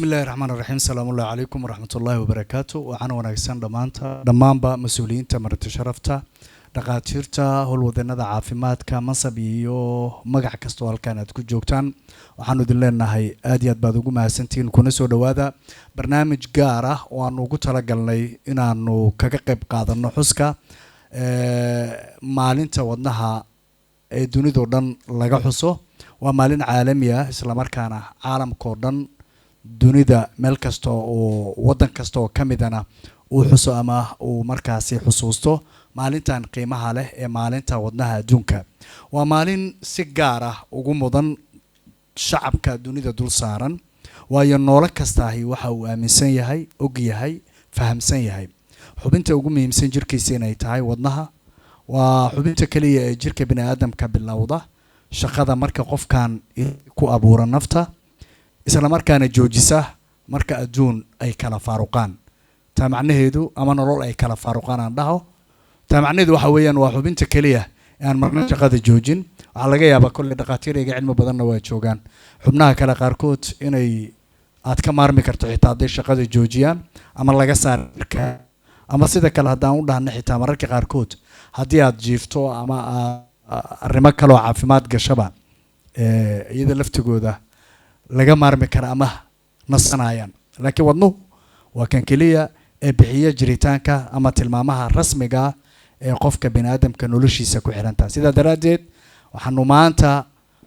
بسم الله الرحمن الرحيم السلام الله عليكم ورحمة الله وبركاته وعنا وناكسان دمان با مسؤولين تمرت شرفتا دقاتيرتا هالوذنة عافيماتك منصب iyo magac kasto halkan aad ku joogtaan waxaanu idin leenahay aad iyo aad baad ugu mahadsantiin kuna soo dhawaada barnaamij gaar ah oo aan ugu talagalnay inaanu kaga qayb qaadano xuska maalinta wadnaha ee dunida oo dhan laga xuso waa maalin caalami ah isla markaana caalamka oo dhan dunida meel kasta oo wadan kasta oo kamidana uu xuso ama uu markaasi xusuusto maalintan qiimaha leh ee maalinta wadnaha adduunka waa maalin si gaar ah ugu mudan shacabka dunida dul saaran waayo noolo kasta waxa uu aaminsan yahay og yahay fahamsan yahay xubinta ugu muhiimsan jirkiisa inay tahay wadnaha waa xubinta kaliya ee jirka bini'aadamka bilowda shaqada marka qofkan ku abuura nafta isla markaana joojisa marka adduun ay kala faaruqaan taa macnaheedu ama nolol ay kala faaruqaan aan dhaho taa macnaheedu waxa weeyaan waa xubinta kaliya aan marna shaqada joojin waxa laga yaabaa kulli dhaqaatiirayga cilmi badanna waa joogaan xubnaha kale qaarkood inay aad ka maarmi karto xitaa haday shaqada joojiyaan ama laga saarka ama sida kale hadaan u dhahno xitaa mararka qaarkood haddii aad jiifto ama arrimo kale oo caafimaad gashaba iyada laftigooda laga maarmi kara ama nasanayaan laakiin wadnuhu waa kan kaliya ee bixiya jiritaanka ama tilmaamaha rasmiga ee qofka bini'aadamka noloshiisa ku xiran tahay sida daraadeed waxaanu maanta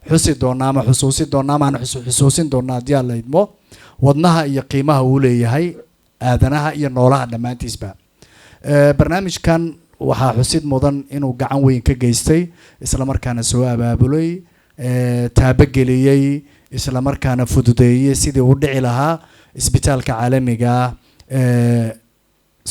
xusi doonaa ama xusuusin doonaa ama xusuusin doonaa haddii aan la idmo wadnaha iyo qiimaha uu leeyahay aadanaha iyo noolaha dhammaantiisba barnaamijkan waxaa xusid mudan inuu gacan weyn ka geystay isla markaana soo abaabulay taabageliyey isla markaana fududeeyay sidii uu dhici lahaa isbitaalka caalamiga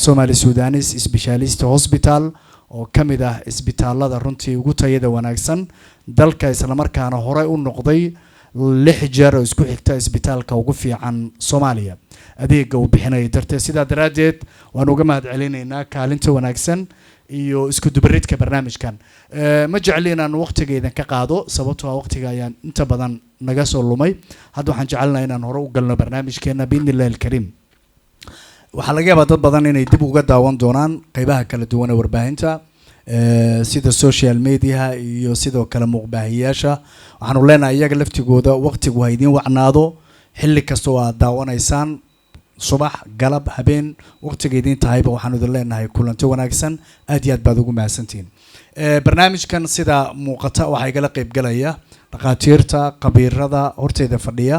Somali Sudanese Specialist Hospital oo kamid ah isbitaalada runtii ugu tayada wanaagsan dalka isla markaana hore u noqday 6 jeer oo isku xigta isbitaalka ugu fiican Soomaaliya adeega uu bixinay darteed sida daraadeed waan uga mahad celinaynaa kaalinta wanaagsan iyo isku dubaridka barnaamijkan ma jeclin aan waqtigeedan ka qaado sababtoo ah waqtiga ayaan inta badan naga soo lumay hadda waxaan jecelnahay inaan hore u galno barnaamijkeena biidnillaahil kariim waxa laga yaabaa dad badan inay dib uga daawan doonaan qaybaha kala duwan ee warbaahinta sida social media iyo sidoo kale muuqbaahiyaasha waxaanu leenahay iyaga laftigooda waqtigu ha idin wacnaado xilli kasta oo aad daawanaysaan subax galab habeen waqtigeedin tahayba waxaanu idin leenahay kulanti wanaagsan aad iyo aad baad ugu mahadsantiin barnaamijkan sida muuqata waxa igala qayb galaya dhaqaatiirta qabiirada horteeda fadhiya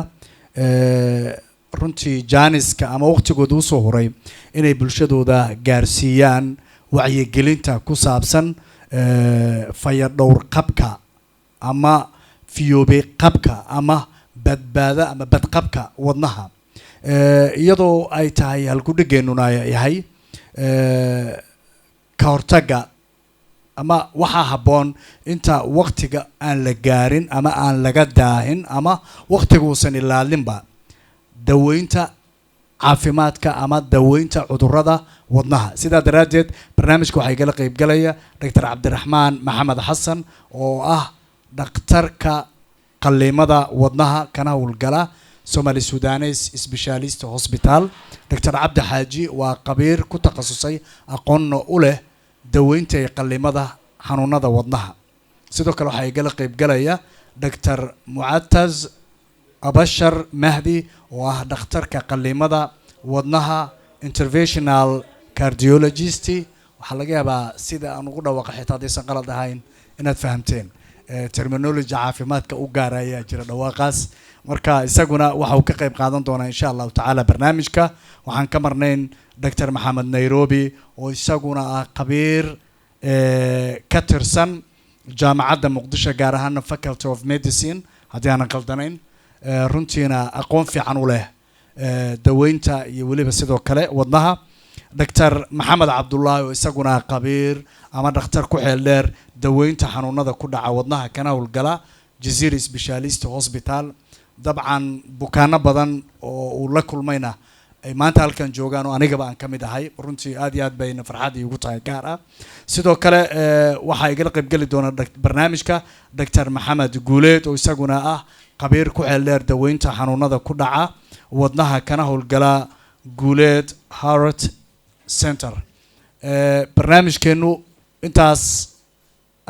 runtii jaaniska ama waqtigooda u soo horay inay bulshadooda gaarsiiyaan wacyigelinta ku saabsan fayadhowr qabka ama fiyoobe qabka ama badbaada ama badqabka wadnaha iyadoo ay tahay halkudhigeenuna yahay ka hortaga ama waxa haboon inta waqtiga aan la gaarin ama aan laga daahin ama waqtigu uusan ilaalinba daweynta caafimaadka ama daweynta cudurrada wadnaha sida daraadeed barnaamijka waxa igala qayb galaya Dr. Cabdiraxmaan Maxamed Xasan oo ah dhakhtarka qalliimada wadnaha kana howlgala Somali Sudanese Specialist Hospital Dr. Cabdi Xaaji waa qabiir ku takhasusay aqoon u leh daweynta qalliimada xanuunada wadnaha sidoo kale waxa igala qayb galaya Dr. Mu'attaz Abashar Mahdi oo ah dhakhtarka qalliimada wadnaha interventional cardiologist waxa laga yaabaa sida aan ugu dhawaaqay xitaa hadaysan qalad ahayn inaad fahamteen terminology caafimaadka u gaaraya jira dhawaaqaas marka isaguna waxa uu ka qayb qaadan doonaa insha Allah taala barnaamijka waxaan ka marnayn Dr. Maxamed Nairobi oo isaguna ah qabiir ka tirsan jaamacadda Muqdisho gaar ahaan Faculty of Medicine haddii aan qaldanayn runtiina aqoon fiican u leh daweynta iyo waliba sidoo kale wadnaha Dr. Maxamed Cabdullaahi oo isaguna qabiir ama dhakhtar ku xeel dheer daweynta xanuunada ku dhaca wadnaha kana howlgala Jazeera Specialist Hospital dabcan bukaano badan oo uu la kulmayna ay maanta halkan joogaan oo anigaba aan ka mid ahay runtii aad iyo aad bayna farxad iigu tahay gaar ah sidoo kale waxaa igala qaybgeli doona barnaamijka Dr. Maxamed Guuleed oo isaguna ah qabiir ku xeel dheer daweynta xanuunada ku dhaca wadnaha kana howlgala Guuleed Heart Center barnaamijkeenu intaas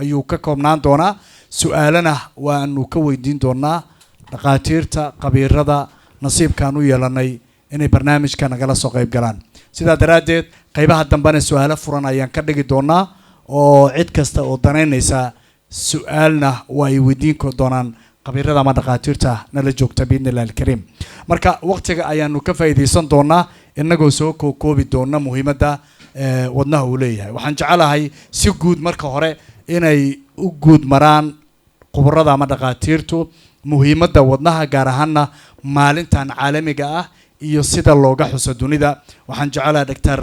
ayuu ka koobnaan doonaa su'aalana waanu ka weydiin doonaa dhaqaatiirta qabiirada nasiibkaan u yeelanay inay barnaamijka nagala soo qayb galaan sidaa daraadeed qaybaha dambena su'aalo furan ayaan ka dhigi doonaa oo cid kasta oo danaynaysa su'aalna waa ay weydiin doonaan qabiirada ama dhaqaatiirta nala joogta biidnillahi alkariim marka waqtiga ayaanu ka faa'iideysan doonaa inagoo soo koobi doona muhiimadda wadnaha uu leeyahay waxaan jecelahay si guud marka hore inay u guud maraan khubarada ama dhaqaatiirtu muhiimadda wadnaha gaar ahaanna maalintan caalamiga ah iyo sida looga xuso dunida waxaan jecelahay Dr.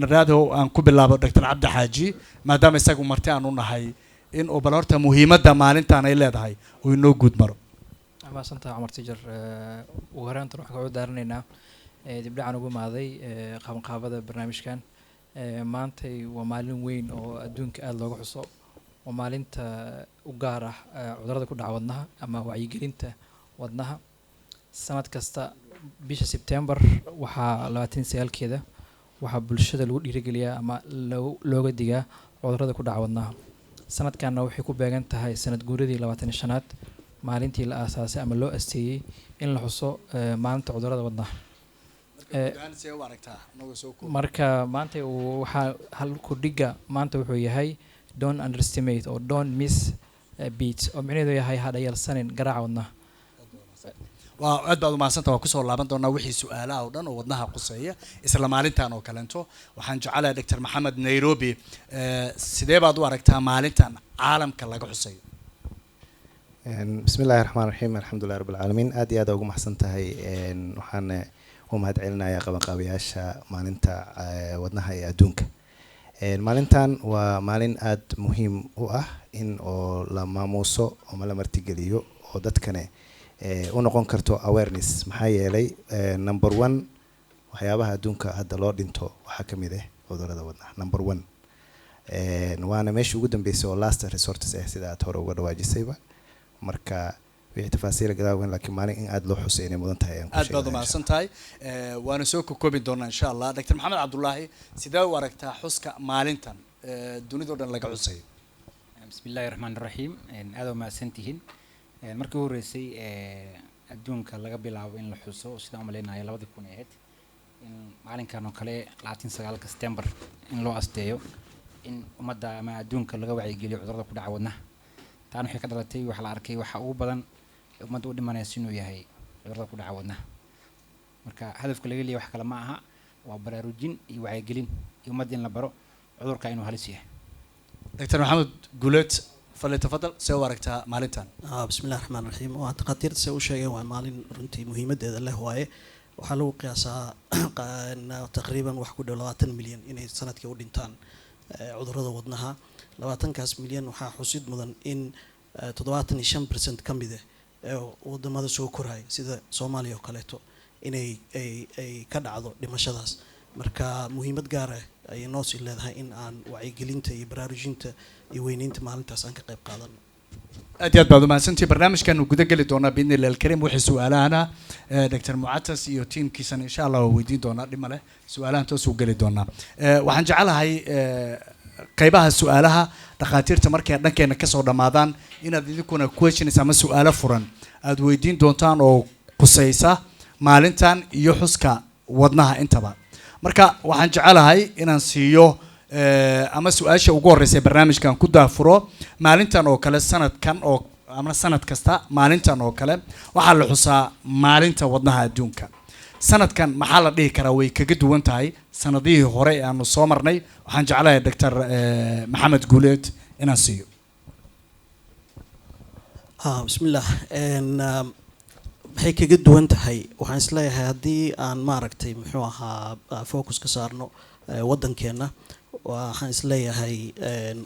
Naraado aan ku bilaabo Dr. Cabdi Xaaji maadaama isagu marti aan u nahay in oo bal horta muhiimadda maalintan ay leedahay oo inoo guud maro ama santa Umar Tijar ugu horeynta waxaan ku daaranaynaa dibdhacan ugu maaday qabanqaabada barnaamijkan maanta waa maalin weyn oo adduunka aad looga xuso waa maalinta u gaar ah cudurrada ku dhaca wadnaha ama wacyigelinta wadnaha sanad kasta bisha September waxaa 29keeda waxaa bulshada lagu dhiirigeliyaa ama looga digaa cudurrada ku dhaca wadnaha sanadkanna waxay ku beegan tahay sanad guuradii 25aad maalintii la aasaasay ama loo asteeyay in la xuso maalinta cudurrada wadnaha marka maanta waxaa hal ku dhiga maanta wuxuu yahay don't underestimate or don't miss beats oo micnaheedu yahay ha dhayalsanin garaaca wadnaha waa aad baad u mahadsantahay waa kusoo laaban doonaa wixii su'aalaha oo dhan oo wadnaha quseeya isla maalintan oo kaleento waxaan jecelahay Dr. Maxamed Nairobi sidee baad u aragtaa maalintan caalamka laga xusayo bismillaahi raxmaani raxiim alxamdulillahi rabbil caalamiin aad iyo aad ugu mahadsantahay waxaan u mahad celinayaa qabanqaabiyaasha maalinta wadnaha ee adduunka maalintan waa maalin aad muhiim u ah in oo la maamuuso oo la martigeliyo oo dadkane u noqon karto awareness maxaa yeelay number 1 waxyaabaha adduunka hadda loo dhinto waxaa ka mid ah cudurrada wadnaha number 1 waana meesha ugu dambeysay oo last resort sida aad hore uga dhawaajisayba marka wixii tafaasiil gadaaween laakiin maalin in aad loo xusay inay mudan tahay aad baad u mahadsan tahay waana soo koobi doonaa insha Allah Dr. Maxamed Cabdullaahi sidee u aragtaa xuska maalintan dunida oo dhan laga xusayo bismillahir rahmanir rahiim aad u mahadsantihiin markii horeysay adduunka laga bilaabo in la xuso sida aan maleynayo 2000 ahayd in maalinkan oo kale 29 September in loo asteeyo in ummadda ama adduunka laga wacyigeliyo cudurrada ku dhaca wadnaha taan waxay ka dhalatay waxa la arkay waxa ugu badan ummadda u dhimanaysa inuu yahay cudurrada ku dhaca wadnaha marka hadafka laga leeyahay wax kale ma aha waa baraarujin iyo wacyigelin iyo ummadda in la baro cudurka inuu halis yahay Dr. Maxamed Guuleed فليتفضل سوى ورقتها مالنتان بسم الله الرحمن الرحيم وتقدير سوى شيء ومالين رنتي مهمة هذا له هواي وحلو قياسا تقريبا وحكود 20 مليون إن سنة كودينتان عذر هذا وضنها 20 كاس مليون وحا حسيد مدن إن 25% كم بده وضم هذا سوى كرهاي سيدا سوماليا وكاليتو إن أي كذا عضو دمشقاس marka muhiimad gaar ah ay noo sii leedahay in aan wacyigelinta iyo baraarujinta iyo weynaynta maalintaas aan ka qayb qaadano aad iyo aad baad u mahadsantihiin barnaamijkan uu guda geli doonaa biidnillahi alkariim wixii su'aalahana Dr. Mucatas iyo tiimkiisana insha Allah waa weydiin doonaa dhima leh su'aalahan toos u geli doonaa waxaan jecelahay qaybaha su'aalaha dhaqaatiirta markay dhankeena ka soo dhamaadaan inaad idinkuna questions ama su'aalo furan aad weydiin doontaan oo qusaysa maalintan iyo xuska wadnaha intaba marka waxaan jecelahay inaan siiyo ama su'aasha ugu horeysay barnaamijkan ku daafuro maalintan oo kale sanadkan oo ama sanad kasta maalintan oo kale waxa la xusaa maalinta wadnaha adduunka sanadkan maxaa la dhihi karaa way kaga duwan tahay sanadihii hore ee aanu soo marnay waxaan jecelahay Dr. Maxamed Guuleed inaan siiyo bismillah waxay kaga duwan tahay waxaan isleeyahay haddii aan maaragtay muxuu ahaa focus ka saarno waddankeena waxaan isleeyahay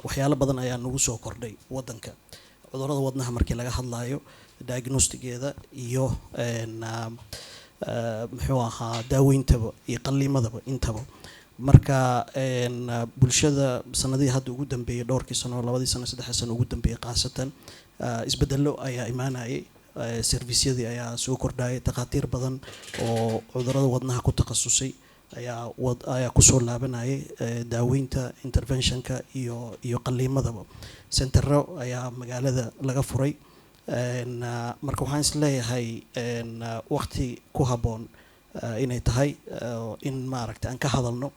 waxyaalo badan ayaa nagu soo kordhay waddanka cudurrada wadnaha markii laga hadlayo diagnostigeeda iyo muxuu ahaa daaweyntaba iyo qalliimadaba intaba. marka bulshada sanadihii hadda ugu dambeeyay dhowrkii sano, 2 sano 3 sano ugu dambeeyay qaasatan isbedelo ayaa imaanayay, servisyadii ayaa soo kordhayay, takhaatiir badan oo cudurrada wadnaha ku takhasusay ayaa kusoo laabanayay daaweynta, interventionka iyo qalliimadaba. centero ayaa magaalada laga furay. marka waxaan isleeyahay waqti ku habboon inay tahay in maaragtay aan ka hadalno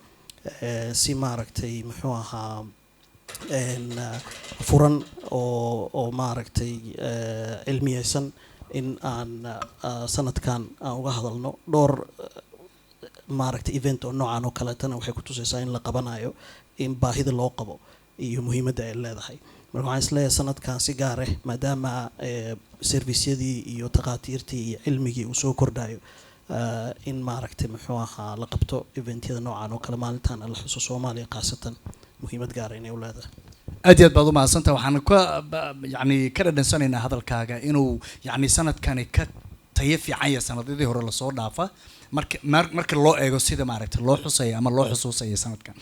si maaragtay muxuu ahaa furan oo maaragtay cilmiyeysan in aan sanadkan aan uga hadalno dhowr maaragtay event oo noocan oo kaleetana waxay ku tusaysaa in la qabanayo, in baahida loo qabo iyo muhiimadda ay leedahay. marka waxaan isleeyahay sanadkan si gaar ah maadaama servisyadii iyo takhaatiirtii iyo cilmigii uu soo kordhayo, in maaragtay muxuu ahaa la qabto eventyada noocan oo kale maalintan la xuso Soomaaliya qaasatan muhiimad gaar ah inay u leedahay. aad iyo aad baad u mahadsantahay. waxaan yani ka dhadhansanaynaa hadalkaaga inuu yani sanadkani ka tayo fiican yahay sanadadii hore lasoo dhaafa marka loo eego sida maaragtay loo xusaya ama loo xusuusaya sanadkan.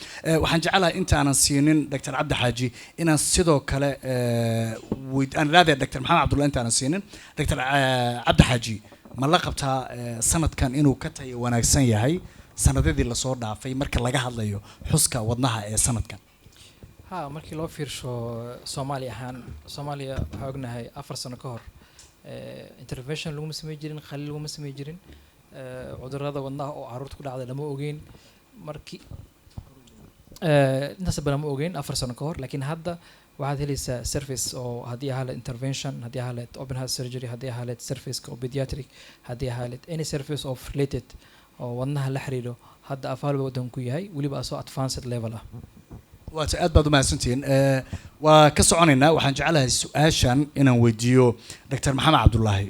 waxaan jecelahay intaanan siinin Dr. Cabdi Xaaji inaan sidoo kale aan raadiya Dr. Maxamed Cabdullahi intaanan siinin Dr. Cabdi Xaaji ma la qabtaa sanadkan inuu ka tayo wanaagsan yahay sanadadii lasoo dhaafay marka laga hadlayo xuska wadnaha ee sanadkan? ha markii loo fiirsho Soomaaliya ahaan, Soomaaliya waxaa ognahay 4 sano ka hor intervention laguma sameyn jirin, khaliil laguma sameyn jirin, cudurrada wadnaha oo caruurta ku dhacday lama ogeyn markii intaas badan ma ogeyn 4 sano ka hor. laakiin hadda waxaad helaysaa service oo haddii ahaa intervention, haddii ahaa open heart surgery, haddii ahaa service oo pediatric, haddii ahaa any service of related oo wadnaha la xiriiro hadda available wadanku yahay, weliba asoo advanced level ah. waata aad baad u mahadsantihiin. waa ka soconaynaa. waxaan jecelahay su-aashan inaan weydiiyo Dr. Maxamed Cabdullaahi.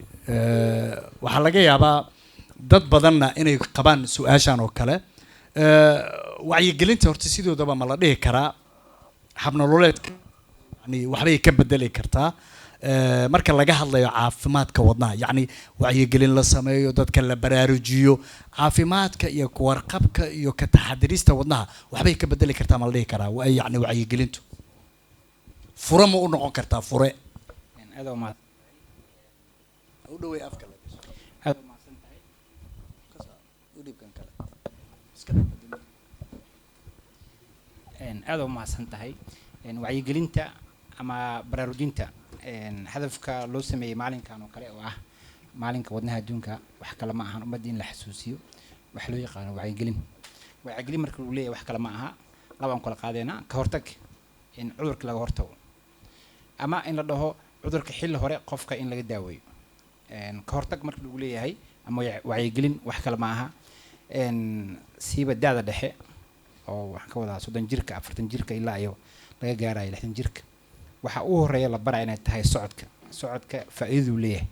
waxaa laga yaabaa dad badanna inay qabaan su-aashan oo kale. wacyigelinta horta sidoodaba ma la dhihi karaa habnololeedka yani waxbay ka bedeli kartaa marka laga hadlayo caafimaadka wadnaha, yani wacyigelin la sameeyo, dadka la baraarujiyo, caafimaadka iyo kuwarqabka iyo ka taxadirista wadnaha waxbay ka bedeli kartaa ma la dhihi karaa? yani wacyigelintu fure ma u noqon kartaa? fure u dhawey afka aad u mahadsan tahay. wacyigelinta ama baraarujinta hadafka loo sameeyay maalinkan oo kale oo ah maalinka wadnaha adduunka wax kale ma ahan ummadda in la xasuusiyo wax loo yaqaano wacyigelin. wacyigelin marka uu leeyahay wax kale ma aha, laba aan kala qaadayna ka hortag in cudurka laga hortago, ama in la dhaho cudurka xilli hore qofka in laga daaweeyo. ka hortag marka uu leeyahay ama wacyigelin wax kale ma aha siiba da'da dhexe oo waxaan ka wadaa 30 jirka 40 jirka ilaa iyo laga gaarayo 60 jirka. waxa uu horeeya la baraa inay tahay socodka faa'iido leeyahay.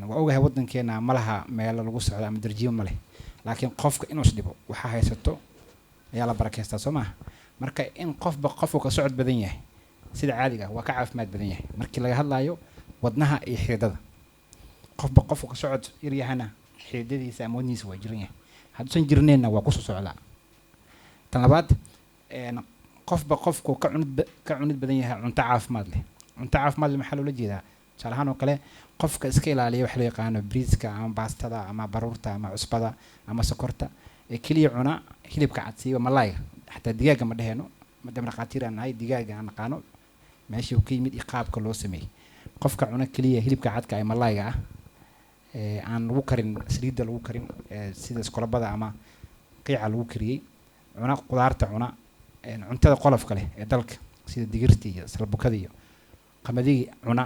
waa ogahay wadankeena ma laha meel lagu socdo ama darjiyo ma leh, laakiin qofka inuu isdhibo waxa haysato ayaa la barakeystaa soo maaha. marka in qofba qofku ka socod badan yahay sida caadiga ah waa ka caafimaad badan yahay markii laga hadlayo wadnaha iyo xididada. qofba qofku ka socod yaryahana xididadiisa ama wadnihiisa waa jiran yahay, hadduusan jirneenna waa ku soo socdaa. tan labaad qofba qofku ka cunid badan yahay cunto caafimaad leh. cunto caafimaad leh maxaa loola jeedaa? tusaale ahaan oo kale qofka iska ilaaliya wax loo yaqaano briiska ama baastada ama baruurta ama cusbada ama sokorta ee keliya cuna hilibka cad siiba malaayga, xataa digaaga ma dheheno maadaama dhaqaatiir aan nahay digaaga aan naqaano meeshii uu ka yimid iyo qaabka loo sameeyey. qofka cuna keliya hilibka cadka ee malaayga ah aan lagu karin saliidda lagu karin sida iskolabada ama qiica lagu kariyey, cuna qudaarta, cuna cuntada qolofka leh ee dalka sida digirta iyo salbukada iyo qamadiga, cuna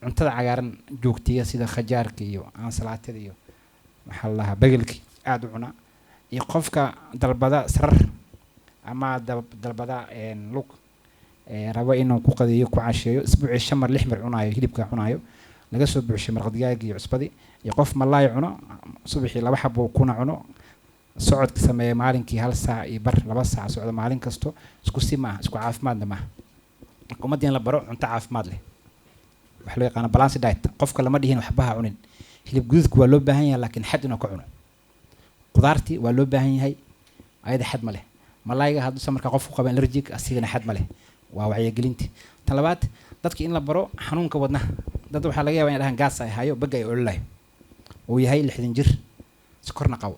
cuntada cagaaran joogtiya sida khajaarka iyo aansalaatada iyo maxaa la dhahaa bagelki aad u cuna. iyo qofka dalbada sarar ama dalbada lug rabo inuu ku qadiyo ku casheeyo isbuuci 5 mar 6 mar cunayo hilibka cunayo laga soo buuxshay maraq digaag iyo cusbadi. iyo qof malaay cuno subaxii 2 xabo kuna cuno, socodka sameeya maalinkii 1 saac iyo bar 2 saac socdo maalin kasto, isku si ma isku caafimaadna ma. ummadeen la baro cunto caafimaad leh wax loo yaqaan balance diet. qofka lama dhihin waxba ha cunin hilib guduudku waa loo baahan yahay laakiin xad inuu ka cuno qudaartii waa loo baahan yahay ayada xad ma leh malayga hadduu markaa qofku qaba allergic asigana xad ma leh waa wacyigelintii tan labaad dadka in la baro xanuunka wadnaha dad waxaa laga yaabaa inay dhahaan gaas ay hayo bagga ay ololayo uu yahay 60 jir sokorna qabo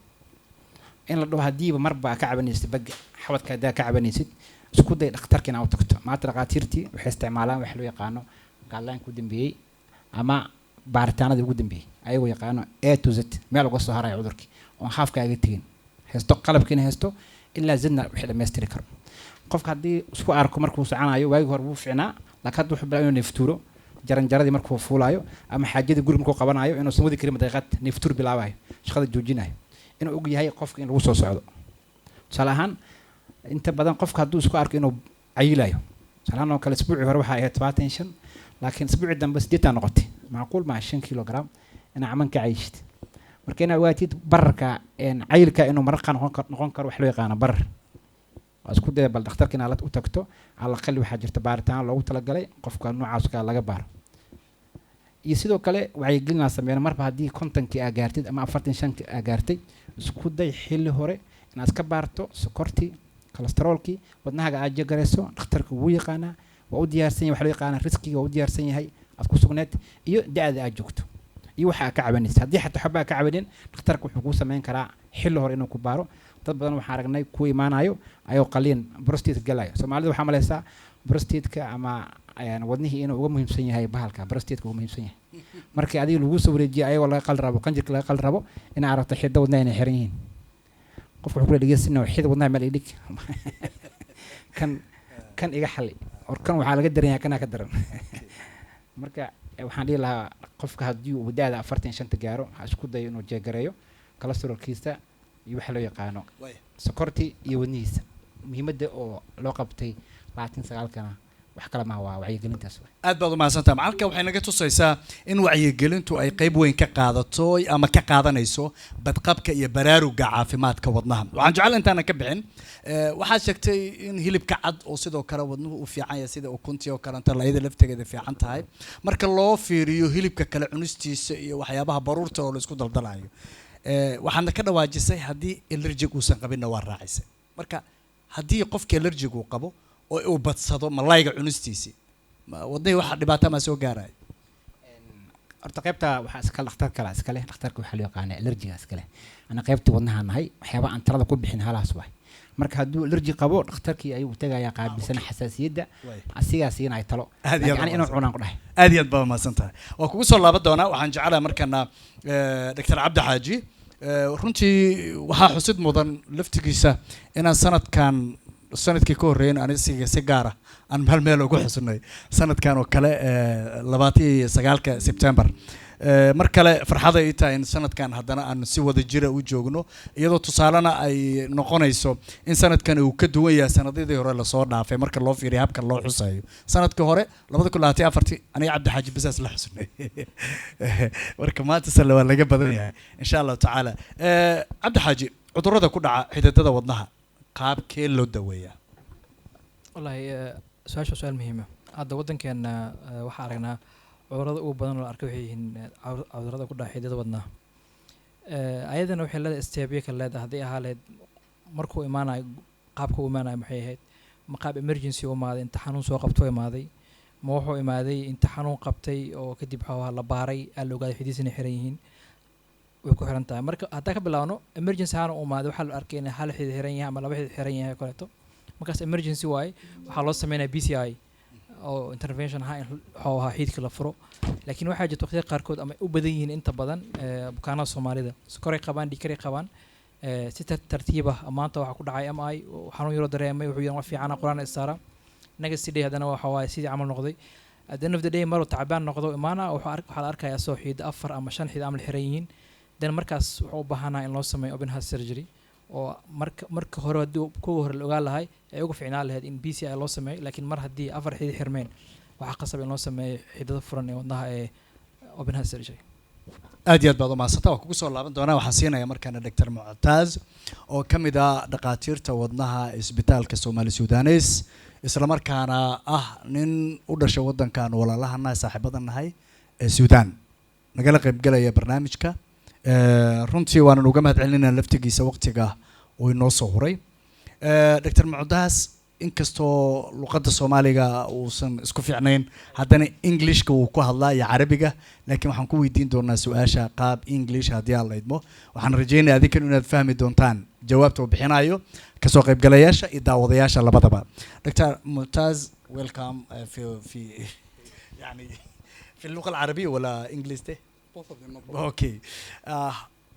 in la dhaho hadiiba marba ka cabanaysid bagga xabadka hadaa ka cabanaysid isku day dhakhtarka inaad u tagto maanta dhaqaatiirtii waxay isticmaalaan wax loo yaqaano guideline ku dambeeyay ama baaritaanada ugu dambeeyay ayagoo yaqaano A to Z meel uga soo haray cudurkii oo xaafkaaga tagin heesto qalabkiina heesto ilaa zidna wixii dhameystiri karo qofka haddii isku arko markuu soconayo waagi hore wuu fiicnaa laakiin hadda wuxuu bilaabay inuu neeftuuro jaranjaradii markuu fuulayo ama xaajadii guriga markuu qabanayo inuu san wadi karin daqiiqad neeftuur bilaabayo shaqada joojinayo inuu og yahay qofka in lagu soo socdo tusaale ahaan inta badan qofka hadduu isku arko inuu cayilayo tusaale ahaan oo kale isbuucii hore waxaa ahayd 75 laakiin isbuucii dambe 80 noqotay macquul ma 5 kilogram inaa caman ka cayishid marka inaad ogaatid bararka cayilka inuu mararka noqon karo wax loo yaqaano barar isku day bal dhakhtarka inaad u tagto ala qalbi waxa jirta baaritaan loogu talagalay qofka noocaas ka laga baaro iyo sidoo kale wacyigelin sameeyaan marba haddii 50 aa gaartid ama 45 aa gaartay isku day xilli hore inaad ka baarto sokorti kolestaroolki wadnahaga aad jagarayso dhakhtarka wuu yaqaana waa u diyaarsan yahay wax loo yaqaan riskiga waa u diyaarsan yahay aad ku sugneed iyo da'da aad joogto iyo waxa ka cabanaysa haddii xataa xubaa ka cabanin dhakhtarka wuxuu ku sameyn karaa xilli hore inuu ku baaro dad badan waxaan aragnay ku imaanayo ayuu qaliin prostate galayo Soomaalida waxa malaysaa prostate-ka ama wadnihii inuu uga muhiimsan yahay bahalka prostate-ka uga muhiimsan yahay markii adiga lagu soo wareejiyo ayagoo laga qal rabo qanjirka laga qal rabo in aragto xiddo wadnaha inay xiran yihiin qofku wuxuu dhageysanaa xiddo wadnaha meel idhig kan iga xalli orkan waxaa laga daran yahay kana ka daran marka waxaan dhihi lahaa qofka haddii uu da'da 45 gaaro ha isku dayo inuu jeegareeyo cholesterolkiisa iyo waxa loo yaqaano sokorti iyo wadnihiisa muhiimadda oo loo qabtay 29 kana wax kala ma waa wacyigelintaas aad baad u mahadsantahay macalka waxay naga tusaysaa in wacyigelintu ay qayb weyn ka qaadato ama ka qaadanayso badqabka iyo baraaruga caafimaadka wadnaha waxaan jecel intaan ka bixin waxaad sheegtay in hilibka cad oo sidoo kale wadnuhu u fiican yahay sida ukuntii oo kale inta layda lafteeda fiican tahay marka loo fiiriyo hilibka kale cunistiisa iyo waxyaabaha baruurta oo la isku daldalayo waxaana ka dhawaajisay haddii allergic uusan qabinna waa raacisay marka haddii qofkii allergic uu qabo oo uu badsado malayga cunistiisi wadnihii waxa dhibaato ma soo gaaray horta qaybta waxa iska dhakhtarka la iska leh dhakhtarka waxa loo yaqaan allergiga iska leh ana qaybta wadnaha nahay waxyaaba aan talada ku bixin halaas waay marka hadduu allergy qabo dhakhtarkii ayuu tagayaa qaabilsan xasaasiyadda asigaas inay talo yani inuu cunaan ku dhahay aad iyo aad baa mahadsantahay waa kugu soo laaban doonaa waxaan jecelahay markana Dr. Cabdi Xaaji runtii waxaa xusid mudan laftigiisa inaan sanadkii ka horeeyay aniga si gaar ah aan hal meel ugu xusnay sanadkan oo kale 29 September mar kale farxada ay tahay in sanadkan haddana aan si wada jira u joogno iyadoo tusaalena ay noqonayso in sanadkan uu ka duwan yahay sanadadii hore la soo dhaafay marka loo fiiriyo habka loo xusayo sanadkii hore 2024 aniga Cabdi Xaaji bisaas la xusnay marka maanta sala waa laga badan yahay insha Allah taala Cabdi Xaaji cudurrada ku dhaca xididada wadnaha qaabkee loo daweeyaa wallahi su'aal muhiim ah hadda wadankeena waxa aragnaa cudurrada ugu badan oo arkay waxay yihiin cudurrada ku dhaca xididada wadnaha ayadana waxay leedahay steebyo kala leedahay haddii ahaaleed markuu imaanayo qaabka uu imaanayo maxay ahayd ma qaab emergency u imaaday inta xanuun soo qabto imaaday ma wuxuu imaaday inta xanuun qabtay oo kadib waxaa la baaray aan la ogaaday xidiis inay xiran yihiin way ku xiran tahay marka haddaan ka bilaabno emergency ahaan u imaaday waxaa la arkay in hal xidid xiran yahay ama laba xidid xiran yahay kaleeto markaas emergency waaye waxaa loo sameynaya BCI oo intervention ahaa in waxuu ahaa xiidka la furo laakiin waxaa jirta waqtiga qaarkood ama u badan yihiin inta badan bukaanada Soomaalida sokoray qabaan dhiigkari qabaan si tartiib ah maanta waxa ku dhacay MI xanuun yaro dareemay wuxuu yahay wax fiican quraan isaara naga sidii hadana waxa waaye sidii camal noqday at the end of the day maruu tacbaan noqdo imaana waxa la arkayaa soo xiid 4 ama 5 xiid amal xiran yihiin dan markaas wuxuu u baahanaa in loo sameeyo open heart surgery oo marka hore hadii kuwa hore la ogaa lahay ay ugu fiicnaan lahayd in BCI loo sameeyo laakiin mar hadii 4 xiid xirmeen waxa qasab in loo sameeyo xididada furan ee wadnaha ee open heart surgery aad iyo aad baad u mahadsantahay waa kugu soo laaban doonaa waxaan siinayaa markaana Dr. Muctaaz oo ka mid ah dhaqaatiirta wadnaha isbitaalka Soomaali Suudanes isla markaana ah nin u dhashay wadankan walaalahana saaxiibadan nahay ee Suudaan nagala qaybgalaya barnaamijka runtii waanan uga mahadcelinaa laftigiisa waqtiga uu inoo soo huray Dr. Mucdaas inkastoo luqadda Soomaaliga uusan isku fiicnayn haddana Englishka uu ku hadlaa iyo Carabiga laakiin waxaan ku weydiin doonaa su'aasha qaab English haddii aad leedmo waxaan rajaynayaa adinkan inaad fahmi doontaan jawaabta uu bixinayo kasoo qaybgalayaasha iyo daawadayaasha labadaba Dr. Muctaaz welcome في يعني في اللغة العربية ولا English ده both of them no problem. Okay.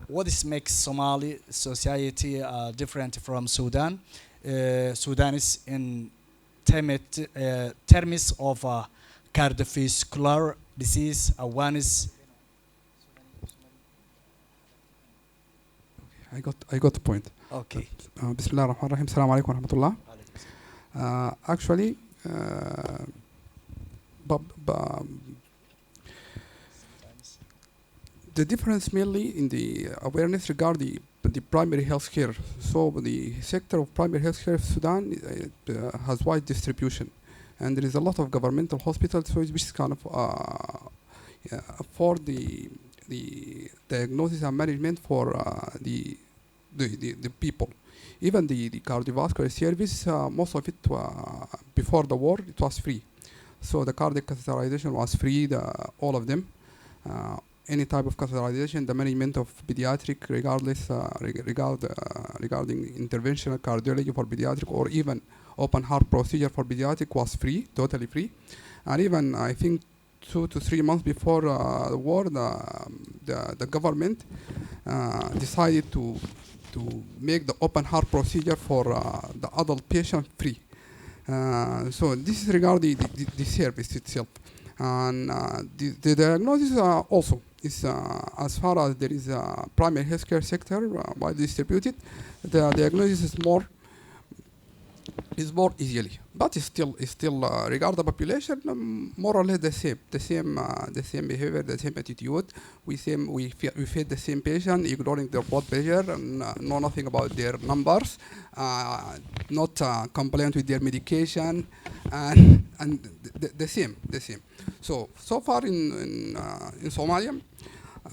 What is makes Somali society different from Sudan? Sudan is in terms of cardiovascular disease. One is I got the point. okay. Bismillah ar-Rahman ar-Rahim. Assalamu alaikum wa rahmatullah. Actually, the difference mainly in the awareness regarding the primary health care. So the sector of primary health care of Sudan has wide distribution, and there is a lot of governmental hospitals which kind of afford the diagnosis and management for the people. Even the cardiovascular service, most of it before the war it was free. So the cardiac catheterization was free, all of them. Any type of catheterization, the management of pediatric, regardless regarding interventional cardiology for pediatric or even open heart procedure for pediatric was free, totally free. And even I think 2 to 3 months before the war, the government decided to make the open heart procedure for the adult patient free. So this is regarding the service itself. And the diagnosis also is as far as there is a primary healthcare sector widely distributed, the diagnosis is more easily, but it's still regard the population more or less the same behavior, the same attitude. We feed the same patient, ignoring their blood pressure and know nothing about their numbers, not compliant with their medication, and the same. So far in Somalia,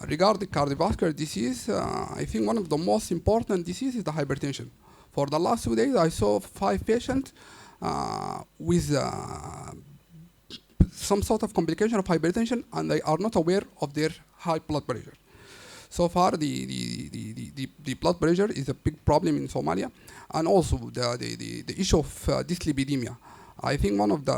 regarding cardiovascular disease, I think one of the most important diseases is the hypertension. For the last 2 days, I saw 5 patients with some sort of complication of hypertension, and they are not aware of their high blood pressure. So far, the blood pressure is a big problem in Somalia, and also the issue of dyslipidemia. I think one of the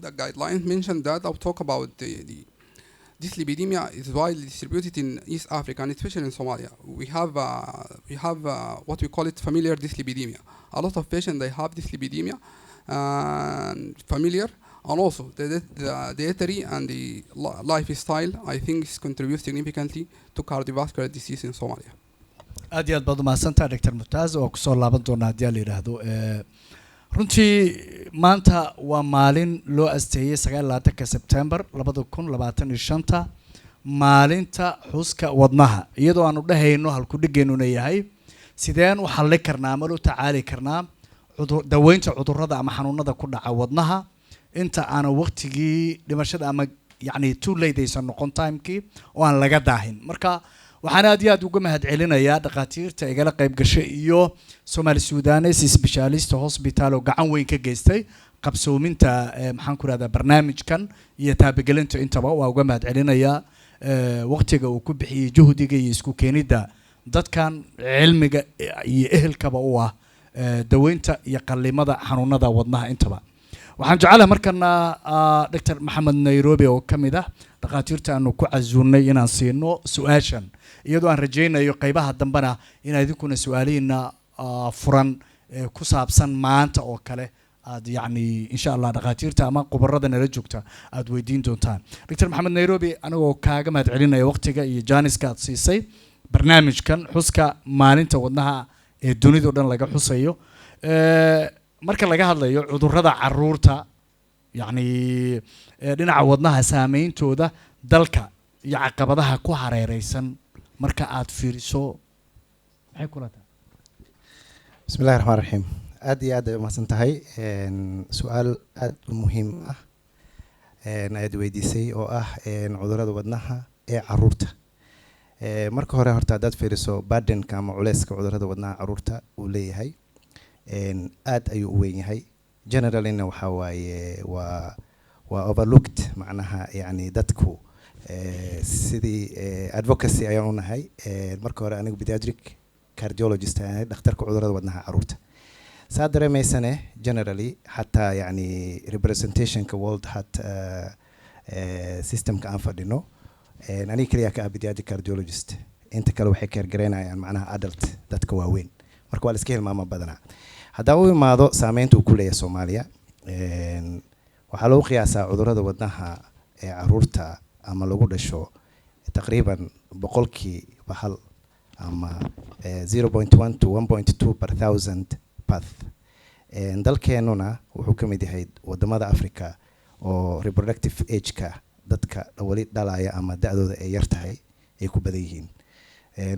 guidelines mentioned that I'll talk about the dyslipidemia is widely distributed in East Africa and especially in Somalia. We have what we call it familiar dyslipidemia. A lot of patients they have dyslipidemia, familiar, and also the dietary and the lifestyle I think contribute significantly to cardiovascular disease in Somalia. aad iyo aad baad umahadsantaha Dr. Muctaaz oo kusoo laaban doona haddii la yidhaahdo runtii maanta waa maalin loo asteeyay 9 September 2025 maalinta xuska wadnaha iyadoo aanu dhahayno halku dhigeenuna yahay sideen u xalli karnaa ama u tacaali karnaa daweynta cudurrada ama xanuunada ku dhaca wadnaha inta aan waqtigii dhimashada ama yani too late aysan noqon timekii oo aan laga daahin marka waxaan aad iyo aad uga mahadcelinayaa dhaqaatiirta igala qayb gashay iyo Somali Sudanese Specialist Hospital oo gacan weyn ka geystay qabsoominta maxaan ku raadaa barnaamijkan iyo taabagelinta intaba waa uga mahadcelinayaa waqtiga uu ku bixiyay juhdiga iyo isku keenida dadkan cilmiga iyo ehelkaba u ah daweynta iyo qallimada xanuunada wadnaha intaba waxaan jecelahay markana Dr. Maxamed Nairobi oo kamid ah dhaqaatiirta aanu ku casuunay inaan siino su'aashan iyadoo aan rajaynayo qaybaha dambana in idinkuna su'aalihiina furan ku saabsan maanta oo kale aad yani insha Allah dhaqaatiirta ama qubarada nala joogta aad weydiin doontaan Dr. Maxamed Nairobi anagoo kaaga mahadcelinaya waqtiga iyo jaaniska aad siisay barnaamijkan xuska maalinta wadnaha ee dunida oo dhan laga xusayo marka laga hadlayo cudurrada caruurta yani dhinaca wadnaha saameyntooda dalka iyo caqabadaha ku hareereysan marka aad fiiriso maxay kula tahay bismillahir rahmaanir rahiim aad iyo aad ma santahay su'aal aad muhiim ah aad weydiisay oo ah cudurrada wadnaha ee caruurta. Marka hore horta haddaad fiiriso burdenka ama culeyska cudurrada wadnaha caruurta uu leeyahay aad ayuu u weyn yahay. Generallyna waxaa waaye waa overlooked, macnaha yani dadku sidii advocacy ayaan u nahay. Marka hore anigu pediatric cardiologist ahay, dhakhtarka cudurrada wadnaha caruurta. saa dareemaysane generally xataa yani representationka world heart systemka aan fadhino aniga kaliya ka pediatric cardiologist, inta kale waxay keergareynayaan macnaha adult dadka waaweyn, marka waa la iska hilmaama badanaa. haddaa u imaado saameynta uu ku leeyahay Soomaaliya, waxaa lagu qiyaasaa cudurrada wadnaha ee caruurta ama lagu dhasho taqriiban boqolkiiba hal ama 0.1 to 1.2 per thousand path. dalkeenuna wuxuu ka mid yahay wadamada Africa oo reproductive age-ka dadka wali dhalaya ama da'dooda ay yar tahay ay ku badan yihiin.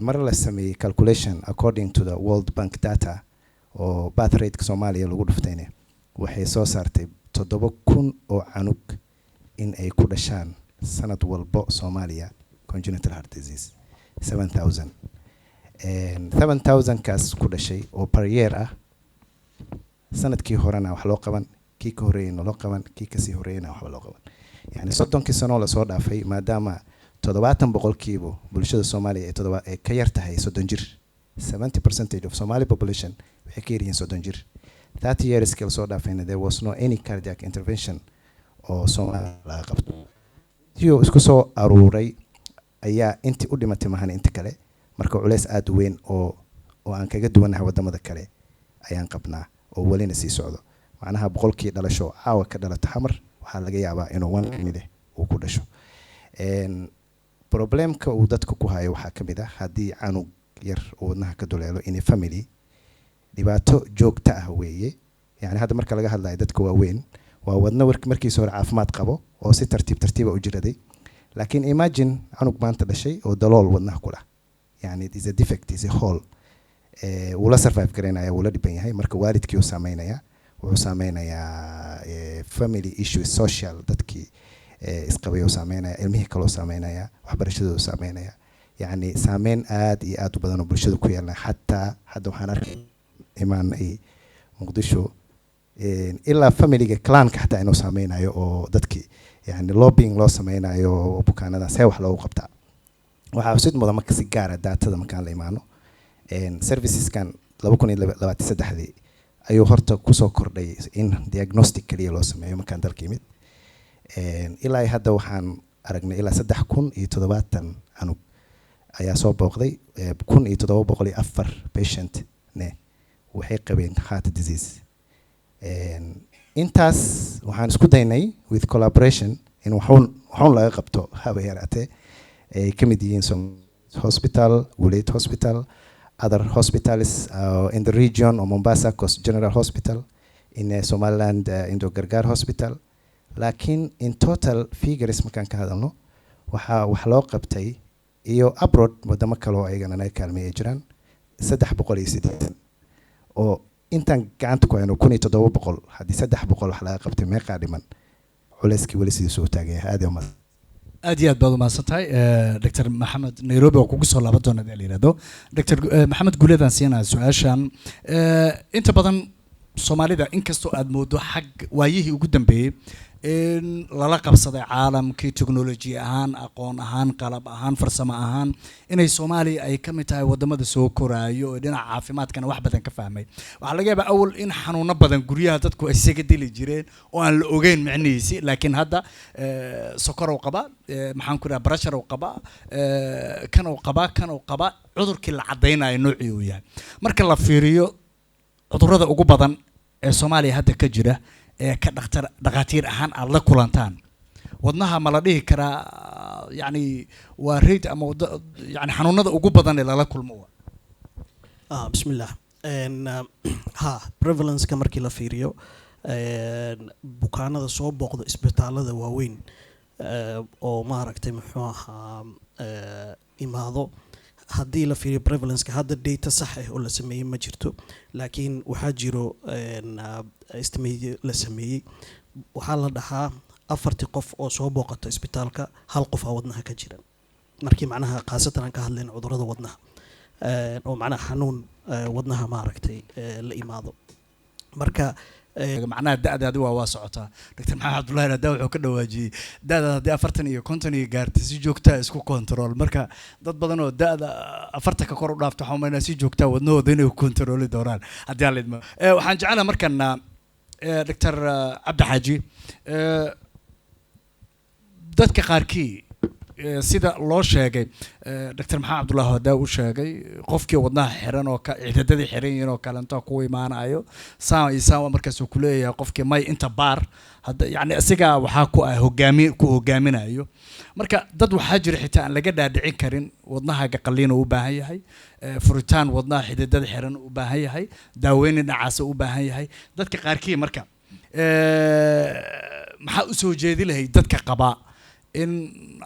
mar la sameeyay calculation according to the World Bank data oo birth rate-ka Soomaaliya lagu dhuftayna waxay soo saartay 7,000 oo canug in ay ku dhashaan sanad walbo Soomaaliya congenital heart disease. 7,000 kaas ku dhashay oo per year ah, sanadkii horena wax loo qaban, kii ka horeeyayna loo qaban, kii kasii horeeyayna wax loo qaban. yani 30 sano la soo dhaafay maadaama 70% bulshada Soomaaliya ay ka yar tahay 30 jir. 70% of Somali population waxay ka yaryihiin 30 jir. 30 years kala soo dhaafayna there was no any cardiac intervention oo Soomaaliya laga qabto. iyo isku soo aruuray ayaa intii u dhimatay mahan inta kale, marka culeys aad u weyn oo aan kaga duwanahay wadamada kale ayaan qabnaa oo walina sii socdo. macnaha boqolkii dhalasho caawa ka dhalata xamar waxaa laga yaabaa inuu 1 kamid ah uu ku dhasho. problemka uu dadku ku hayo waxaa kamid ah haddii canug yar uu wadnaha ka duleelo in family dhibaato joogta ah weeye. yani hadda marka laga hadlayo dadka waaweyn waa wadna markiisa hore caafimaad qabo oo si tartiiba u jiraday, laakiin imagine canug maanta dhashay oo dalool wadnaha ku lah, yani it is a defect, is a hole. wuu la survive gareynaya, wuu la dhiban yahay, marka waalidkii uu saameynaya, wuxuu saameynayaa family issues, social dadkii isqabay uu saameynaya, ilmihii kale uu saameynaya, waxbarashadooda uu saameynaya. yani saameyn aad iyo aad u badan oo bulshada ku yeelana. xataa hadda waxaan arkay imaanay Muqdisho ilaa familiga clanka xataa inuu saameynayo oo dadkii yani lobbying loo sameynayo bukaanada see wax loogu qabtaa. waxaa xusid mudan marka si gaara daatada markaan la imaano serviceskan 2023 ayuu horta kusoo kordhay in diagnostic kaliya loo sameeyo markaan dalka yimid. ilaa hadda waxaan aragnay ilaa 3,070 canug ayaa soo booqday. 1,704 patient ne waxay qabeen heart disease. intaas waxaan isku daynay with collaboration in waxuun laga qabto haba yaraatee ay ka mid yihiin hospital, Wulate Hospital, other hospitals in the region of Mombasa Coast General Hospital, in Somaliland Indo Gargaar Hospital. laakiin in total figures markaan ka hadalno wax loo qabtay iyo abroad wadamo kale oo ayagana naga kaalmeeyay jiraan 380 oo intaan gacanta ku hayno 1,700. haddii 300 wax laga qabtay meeqa dhiman, culeyskii wali sidii soo taagaya. aad iyo aad baad umahadsan tahay Dr. Maxamed Nairobi oo kugu soo laaban doona la yiraahdo. Dr. Maxamed Guuleedaan siinaa su-aashan. inta badan Soomaalida inkastoo aad moodo xag waayihii ugu dambeeyay in lala qabsaday caalamkii technology ahaan, aqoon ahaan, qalab ahaan, farsamo ahaan, inay Soomaaliya ay ka mid tahay wadamada soo koraayo oo dhinaca caafimaadkana wax badan ka fahmay. waxaa laga yaabaa awal in xanuuno badan guryaha dadku ay isaga dili jireen oo aan la ogeyn macnihiisi, laakiin hadda sokor uu qaba, maxaan ku dhahaa pressure uu qaba, kan uu qaba cudurkii la cadeynayo noocii uu yahay. marka la fiiriyo cudurrada ugu badan ee Soomaaliya hadda ka jira ee ka dhaqaatiir ahaan aad la kulantaan, wadnaha ma la dhihi karaa yani waa rate ama yani xanuunada ugu badan ee lala kulmo? bismillah. prevalence-ka markii la fiiriyo bukaanada soo booqda isbitaalada waaweyn oo maaragtay muxuu ahaa imaado, haddii la fiiriyo prevalence-ka hadda data sax ah oo la sameeyey ma jirto, laakiin waxaa jiro estimate la sameeyey. waxaa la dhahaa afartii qof oo soo booqata isbitaalka hal qof aa wadnaha ka jiran markii macnaha khaasatan aan ka hadlayno cudurrada wadnaha oo macnaha xanuun wadnaha maaragtay la imaado marka macnaha da'daadi waa socotaa dr maxamed cabdullaahi hadaa wuxuu ka dhawaajiyey da'daad haddii 40 iyo 50 iyo gaartay si joogtaa isku control marka dad badan oo da'da 40 ka kor u dhaafto waxaa umaynaa si joogtaa wadnahooda inay ku controli doonaan haddii aan la idmo waxaan jeclaha markana dr cabdi xaaji dadka qaarkii sida loo sheegay dr maxamed cabdullaahi hadaa uu sheegay qofkii wadnaha xiran oo cidadadii xiran yihiin oo kalenta ku imaanayo saan markaas uu ku leeyahay qofkii may inta baar hadda yani isaga waxaa ku hogaaminayo marka dad waxaa jira xitaa aan laga dhaadhicin karin wadnahaaga qalliin u baahan yahay furitaan wadnaha xididada xiran u baahan yahay daaweyn dhinacaasa u baahan yahay dadka qaarkii marka maxaa u soo jeedi lahay dadka qabaa in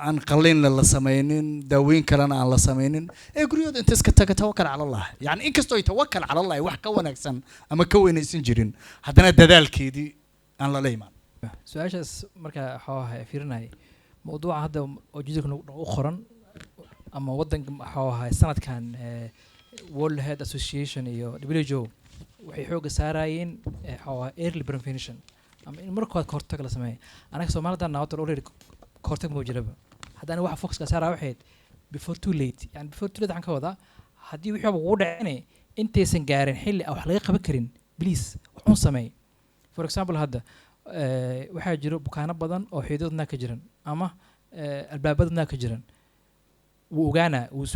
aan qalliinna la samaynin daaweyn kalena aan la samaynin guryahooda inta iska taga tawakal cala allah yani inkastoo ay tawakal cala allah wax ka wanaagsan ama ka weynaysan jirin haddana dadaalkeedii aan lala imaan su-aashaas markaa waxaa fiirinaya mawduuca hadda oo jidilka u qoran ama waddanka waxaa ahay sanadkan World Health Association iyo WHO waxay xooga saarayeen early prevention ama in markood ka hortag la sameeyo anaga Soomaalida naawta already hortag ma jiraba haddana waxa focus ka saaraa waxayd before too late yani before too late waxaan ka wadaa haddii wixii ugu dhacay intaysan gaarin xilli wax laga qaban karin please wuxuu sameey for example hadda waxaa jiro bukaano badan oo xididoodna ka jiran ama albaabadna ka jiran wuu ogaana wuu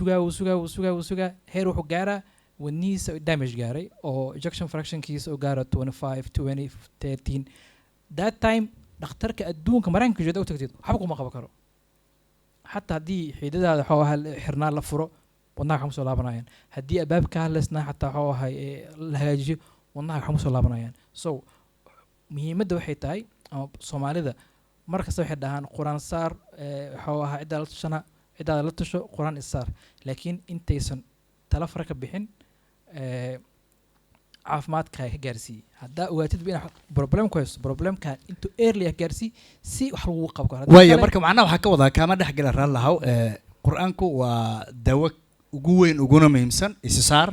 sugaa heer wuxuu gaaraa wadnihiisa damage gaaray oo ejection fraction kiisa oo gaara 25 20 13 that time dhakhtarka adduunka mareenka jooga u tagtid waxba kuma qaban karo xataa haddii xiidadaada xoogaha xirnaa la furo wadnaha waxma soo laabanayaan haddii albaabka halesna xataa xoogaha la hagaajiyo wadnaha waxma soo laabanayaan so muhiimadda waxay tahay ama soomaalida markasta waxay dhahaan quraan saar xoogaha ciddaada la tasho quraan isaar laakiin intaysan tala fara ka bixin caafimaadka ka gaarsii haddaa ogaatid in problem ku haysto problemka intuu early gaarsii si wax lagu qabo karo waayo marka macnaha waxaa ka wadaa kaama dhex gala raalahaw qur-aanku waa dawo ugu weyn uguna muhiimsan isaar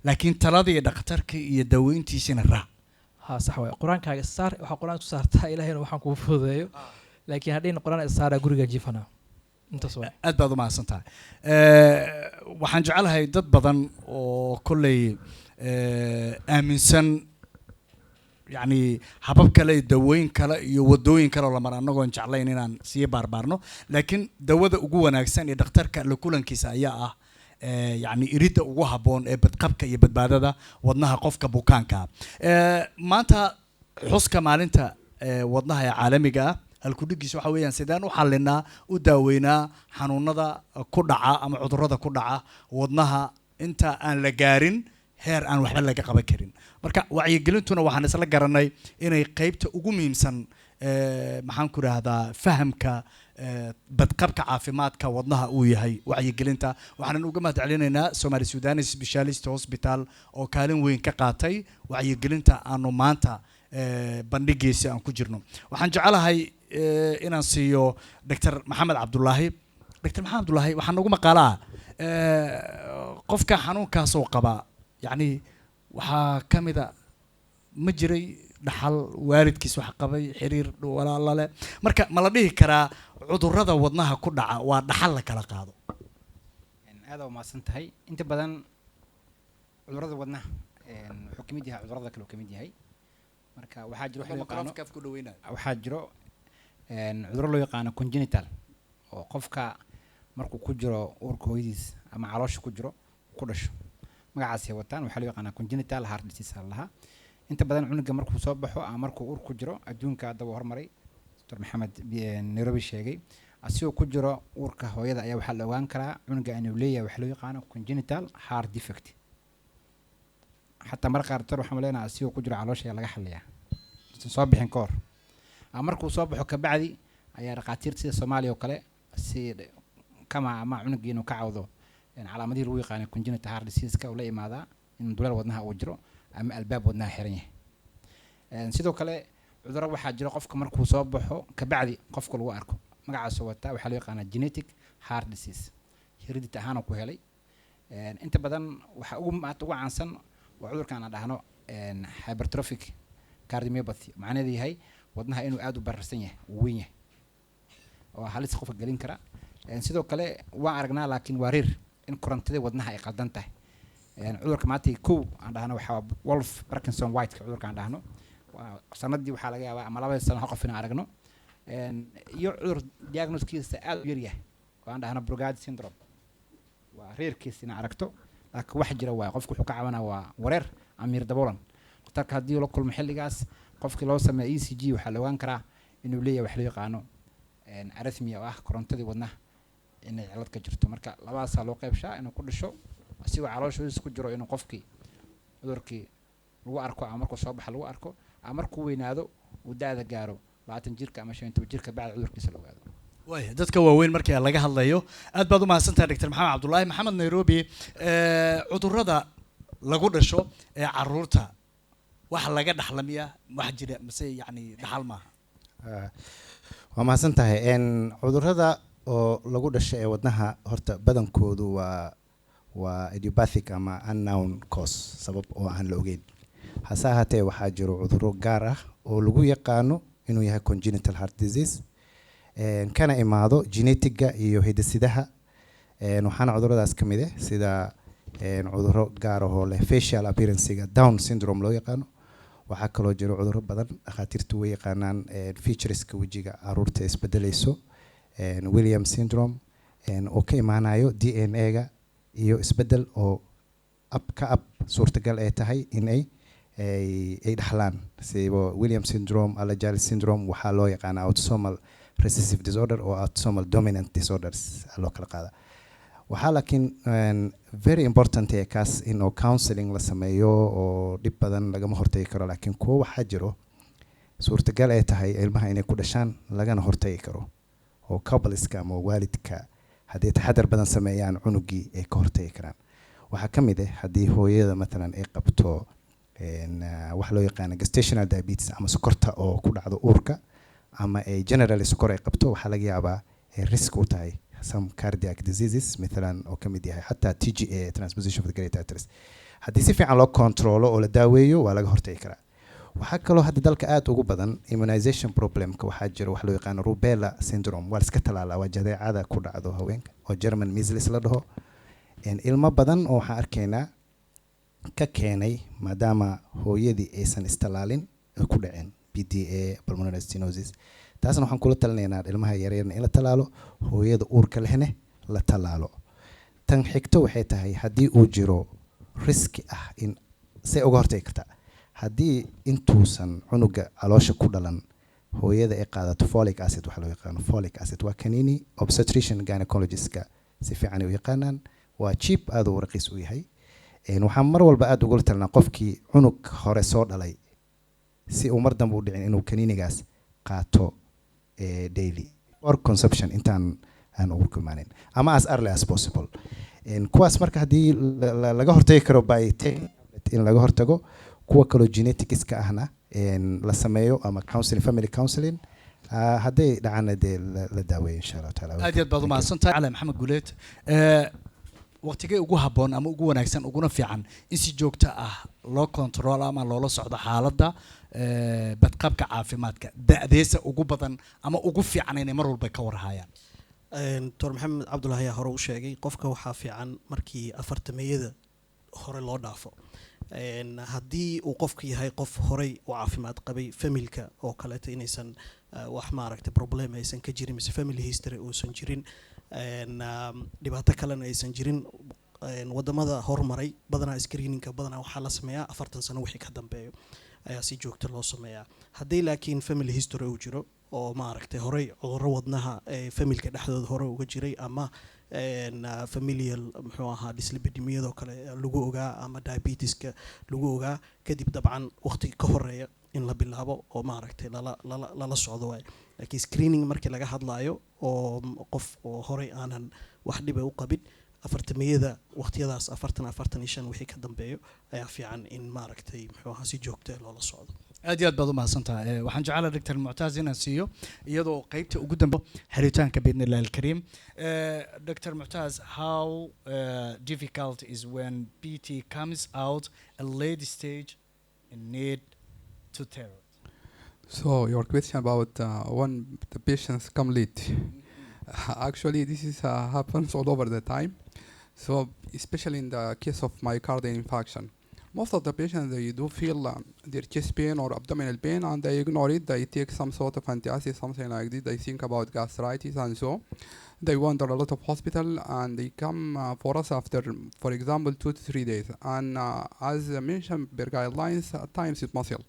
laakiin talada iyo dhakhtarka iyo daweyntiisina raac ha sax way qur-aankaaga saar waxa qur-aan ku saartaa ilaahayna waxaan kugu fududeeyo laakiin haddii qur-aan saara guriga jiifana intaas waa aad baad u mahadsan tahay waxaan jecelahay dad badan oo kolley aaminsan yani habab kale dawooyin kale iyo wadooyin kale oo la mara annagoon jeclayn inaan sii baarbaarno laakiin dawada ugu wanaagsan ee dhakhtarka la kulankiisa ayaa ah يعني إريد وجوها بون بتقبك يبدبادة وضناها قفك بوكانكا مانتا حسك مالنتا وضناها عالمي جا الكودجي سو حويان سيدان وحلنا وداوينا حنوندا كدعة أما عذردا كدعة وضناها أنت أن لجارين هير أن وحنا لك قبكرين مركا وعي قلنتنا وحنا سلا جرناي إني قيبت وجومي مسن محن كره هذا فهمك badqabka caafimaadka wadnaha uu yahay wacyigelinta waxaan uga mahad celinaynaa Somali Sudan Specialist Hospital oo kaalin weyn ka qaatay wacyigelinta aanu maanta bandhigiisa aan ku jirno waxaan jecelahay inaan siiyo Dr. Maxamed Cabdullaahi waxaan ugu maqaalaa qofka xanuunkaas oo qaba yani waxa kamida ma jiray dhaxal waalidkiis wax qabay xiriir walaalaale marka ma la dhihi karaa cudurrada wadnaha ku dhaca waa dhaxal la kala qaado aad oo maasan tahay inta badan cudurrada wadnaha wuxuu kamid yahay cudurrada kale oo kamid yahay marka waxaa jiro cudurro loo yaqaano congenital oo qofka markuu ku jiro uurka hooyadiis ama caloosha ku jiro ku dhasho magacaas ay wataan waxaa loo yaqaanaa congenital heart disease lahaa inta badan cunuga markuu soo baxo ama markuu uur ku jiro adduunka hadda wuu hormaray Dr. Maxamed Nairobi sheegay asigoo ku jiro uurka hooyada ayaa waxaa la ogaan karaa cunuga inuu leeyahay waxa loo yaqaano congenital heart defect xataa marka qaar waxaan leenahay asigoo ku jiro caloosha ayaa laga xalliyaa soo bixin ka hor ama markuu soo baxo ka bacdi ayaa dhaqaatiirta sida Soomaaliya oo kale si kama ama cunuga inuu ka cawdo calaamadihii lagu yaqaano congenital heart disease ka oo la imaadaa in dulal wadnaha uu jiro ama albaab wadnaha xiran yahay sidoo kale cudurro waxaa jira qofka markuu soo baxo kabacdi qofka lagu arko magacaasoo wataa waxaa loo yaqaanaa genetic heart disease heredity ahaan ku helay inta badan waxaa ugu caansan waa cudurkan aan dhahno hypertrophic cardiomyopathy macnaheedu yahay wadnaha inuu aad u bararsan yahay uu weyn yahay oo halis qofka gelin kara sidoo kale waan aragnaa laakiin waa reer in korontada wadnaha ay qaldan tahay cudurka maanta kow aan dhahno waxaa Wolff Parkinson White cudurka aan dhahno sanadii waxaa laga yaabaa ama 2 sano qof inaan aragno iyo cudur diagnoskiisa aad u yar yahay oo aan dhahno Brugada syndrome waa reerkiisa inaan aragto laakiin wax jira waa qofku wuxuu ka cabanaa waa wareer amir daboolan qofka haddii la kulmo xilligaas qofkii loo sameeyo ECG waxaa la ogaan karaa inuu leeyahay wax loo yaqaano arrhythmia oo ah korontadii wadnaha inay cilad ka jirto marka labadaas loo qaybshaa inuu ku dhasho asigoo calooshiisa ku jiro inuu qofkii cudurkii lagu arko ama markuu soo baxo lagu arko ama markuu weynaado uu daada gaaro 20 jirka ama 25 jirka bacda cudurkiisa la ogaado way dadka waaweyn markii laga hadlayo aad baad u mahadsantahay Dr. Maxamed Cabdullaahi Maxamed Nairobi cudurrada lagu dhasho ee caruurta wax laga dhaxlamiya wax jira mise yani dhaxal ma waa mahadsantahay cudurrada oo lagu dhasho ee wadnaha horta badankoodu waa idiopathic ama unknown cause sabab oo aan la ogeyn hase ahaatee waxaa jiro cudurro gaar ah oo lagu yaqaano inuu yahay congenital heart disease kana imaado genetiga iyo hidasidaha waxaana cuduradaas ka mid ah sida cudurro gaar ah oo leh facial appearance-ga Down syndrome loo yaqaano waxaa kaloo jiro cudurro badan dhakhaatiirtu way yaqaanaan featureska wajiga caruurta isbedelayso Williams syndrome oo ka imaanayo DNA-ga iyo isbedel oo ab suurtagal ay tahay in ay dhaxlaan sida Williams syndrome Alagille syndrome waxaa loo yaqaanaa autosomal recessive disorder oo autosomal dominant disorders loo kala qaada waxaa laakiin very important ee kaas in oo counseling la sameeyo oo dhib badan lagama hortagi karo laakiin kuwa waxaa jiro suurtagal ay tahay ilmaha inay ku dhashaan lagana hortagi karo oo coupleska ama waalidka haddii taxadar badan sameeyaan cunugii ay ka hortagi karaan waxaa ka mid ah haddii hooyada matalan ay qabto wax loo yaqaan gestational diabetes ama sokorta oo ku dhacdo uurka ama ay generally sokor ay qabto waxaa laga yaabaa ay risk u tahay some cardiac diseases مثلا oo kamid yahay hatta TGA transposition of the great arteries haddii si fiican loo controlo oo la daaweeyo waa laga hortagi karaa waxaa kaloo hadda dalka aad ugu badan immunization problemka waxaa jira wax loo yaqaan rubella syndrome waa iska talaalaa waa jadeecada ku dhacdo haweenka oo German measles la dhaho ilmo badan oo waxaan arkaynaa ka keenay maadaama hooyadii aysan istalaalin ku dhaceen PDA pulmonary stenosis taasna waxaan kula talinaynaa ilmaha yaryarna in la talaalo hooyada uurka lehne la talaalo tan xigto waxay tahay haddii uu jiro riski ah in say uga hortagi kartaa haddii intuusan cunuga caloosha ku dhalan hooyada ay qaadato folic acid waxa loo yaqaan folic acid waa kanini obstetrician gynecologist-ka si fiican u yaqaanaan waa cheap aad u raqiis u yahay waxaan mar walba aad ugu talnaa qofkii cunug hore soo dhalay si uu mar dambe u dhicin inuu kaninigaas qaato daily or consumption intaan aan ugu kulmaanin ama as early as possible kuwaas marka haddii laga hortagi karo by in laga hortago kuwa kaloo genetics-ka ahna la sameeyo ama counseling family counseling hadday dhacana dee la daaweeyo insha Allah taala aad iyo aad baad u mahadsantahay Cali Maxamed Guleed waqtigee ugu habboon ama ugu wanaagsan uguna fiican in si joogto ah loo control ama loola socdo xaaladda badqabka caafimaadka da'deesa ugu badan ama ugu fiican inay mar walba ka warhayaan Dr. Maxamed Cabdullaahi hore u sheegay qofka waxaa fiican markii 40 hore loo dhaafo haddii uu qofka yahay qof horey u caafimaad qabay familka oo kaleeto inaysan wax maaragtay problem aysan ka jirin mise family history uusan jirin dhibaato kalena aysan jirin wadamada hormaray badanaa screeningka badanaa waxaa la sameeyaa 40 sano wixii ka dambeeyo ayaa si joogto loo sameeyaa haddii laakiin family history uu jiro oo maaragtay horey cudurro wadnaha familka dhexdooda hore uga jiray ama familial muxuu ahaa dyslipidemiyada kale lagu ogaa ama diabetiska lagu ogaa kadib dabcan waqti ka horeeya in la bilaabo oo maaragtay lala socdo waay laakiin screening markii laga hadlaayo oo qof oo horey aanan wax dhiba u qabin 40 waqtiyadaas 45 wixii ka dambeeyo ayaa fiican in maaragtay muxuu ahaa si joogto loola socdo aad iyo aad baad u mahadsantahay waxaan jeclahay Dr. Muctaaz inaan siiyo iyadoo qaybta ugu dambe xiritaanka biidnillahi alkariim Dr. Muctaaz, how difficult is when PT comes out a late stage in need to therapy? So your question about when the patients come late. Actually, this is happens all over the time. So especially in the case of myocardial infarction, most of the patients they do feel their chest pain or abdominal pain and they ignore it. They take some sort of antacid, something like this. They think about gastritis and so. They wander a lot of hospital and they come for us after, for example, 2 to 3 days. And as mentioned per guidelines, at times it's muscle.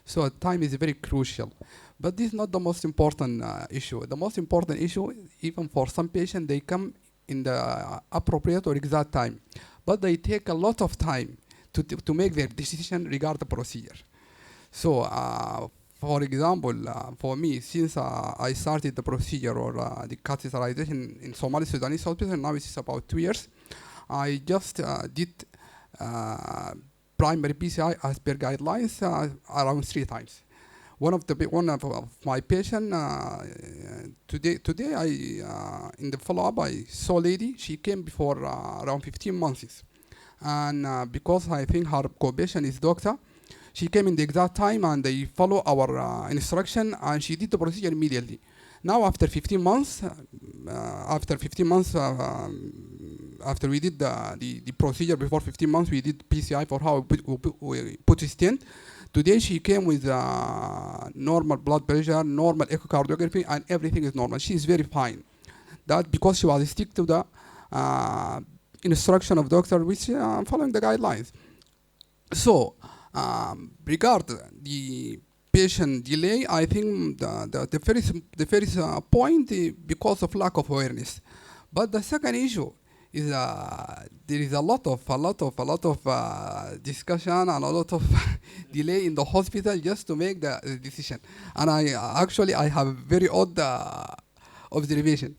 So time is very crucial. But this is not the most important issue. The most important issue, even for some patients, they come in the appropriate or exact time. But they take a lot of time to make their decision regarding the procedure. So, for example, for me, since I started the procedure or the catheterization in Somali Sudanese hospital, now it's about 2 years, I just did primary PCI as per guidelines around 3 times. One of my patient today I in the follow-up I saw a lady. She came before around 15 months, and because I think her co-patient is doctor, she came in the exact time and they follow our instruction and she did the procedure immediately. Now after 15 months, after we did the procedure before 15 months, we did PCI for how we put a stent. Today she came with normal blood pressure, normal echocardiography, and everything is normal. She is very fine. That because she was stick to the instruction of doctor, which following the guidelines. So, regard the patient delay, I think the first point because of lack of awareness. But the second issue is there is a lot of discussion and a lot of delay in the hospital just to make the decision. And I have very odd observation.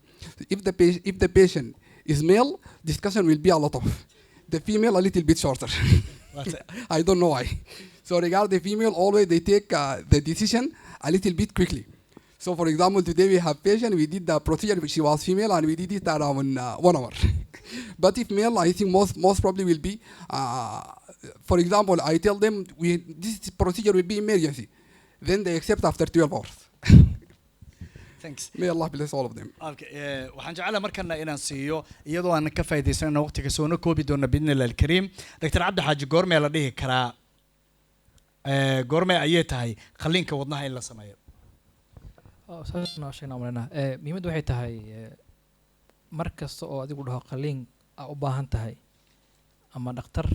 If the patient is male, discussion will be a lot of. The female a little bit shorter. I don't know why. So regarding the female, always they take the decision a little bit quickly. So for example, today we have patient, we did the procedure, she was female, and we did it around 1 hour. But if male, I think most probably will be, for example, I tell them this procedure will be emergency. Then they accept after 12 hours. Thanks. May Allah bless all of them. Okay, waxaan jeclahay markana inaan siiyo iyadoo aan ka faa'iideysanayno waqtiga soo koobi doona biidnillahi alkariim Dr. Cabdi Xaaji goormee la dhihi karaa goormee ayay tahay qalliinka wadnaha in la sameeyo muhiimaddu waxay tahay mar kasta oo adigu dhaho qalliin u baahan tahay ama dhakhtar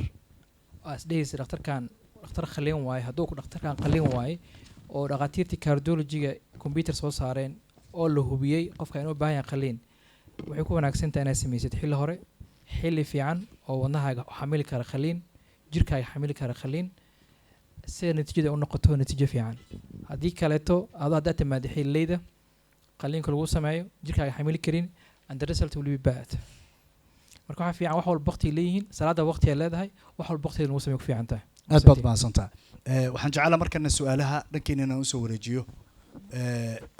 asdhaysi dhakhtar qalliin waaye hadduu dhakhtarkan qalliin waaye oo dhaqaatiirtii cardiology-ga computer soo saareen oo la hubiyey qofka inuu baahan yahay qalliin waxay ku wanaagsan tahay inaad samaysid xilli hore xilli fiican oo wadnahaaga xamili kara qalliin jirkaaga xamili kara qalliin si natiijada u noqoto natiijo fiican haddii kaleeto haddaad timaado xilliyada qalliinka lagu sameeyo jirkaaga xamili karin and the result will be bad marka waxa fiican wax walba waqti leeyihiin salaada waqti ay leedahay wax walba waqti lagu sameeyo ku fiican tahay aad baad mahadsantahay waxaan jeclahay markana su'aalaha dhankeena inaan u soo wareejiyo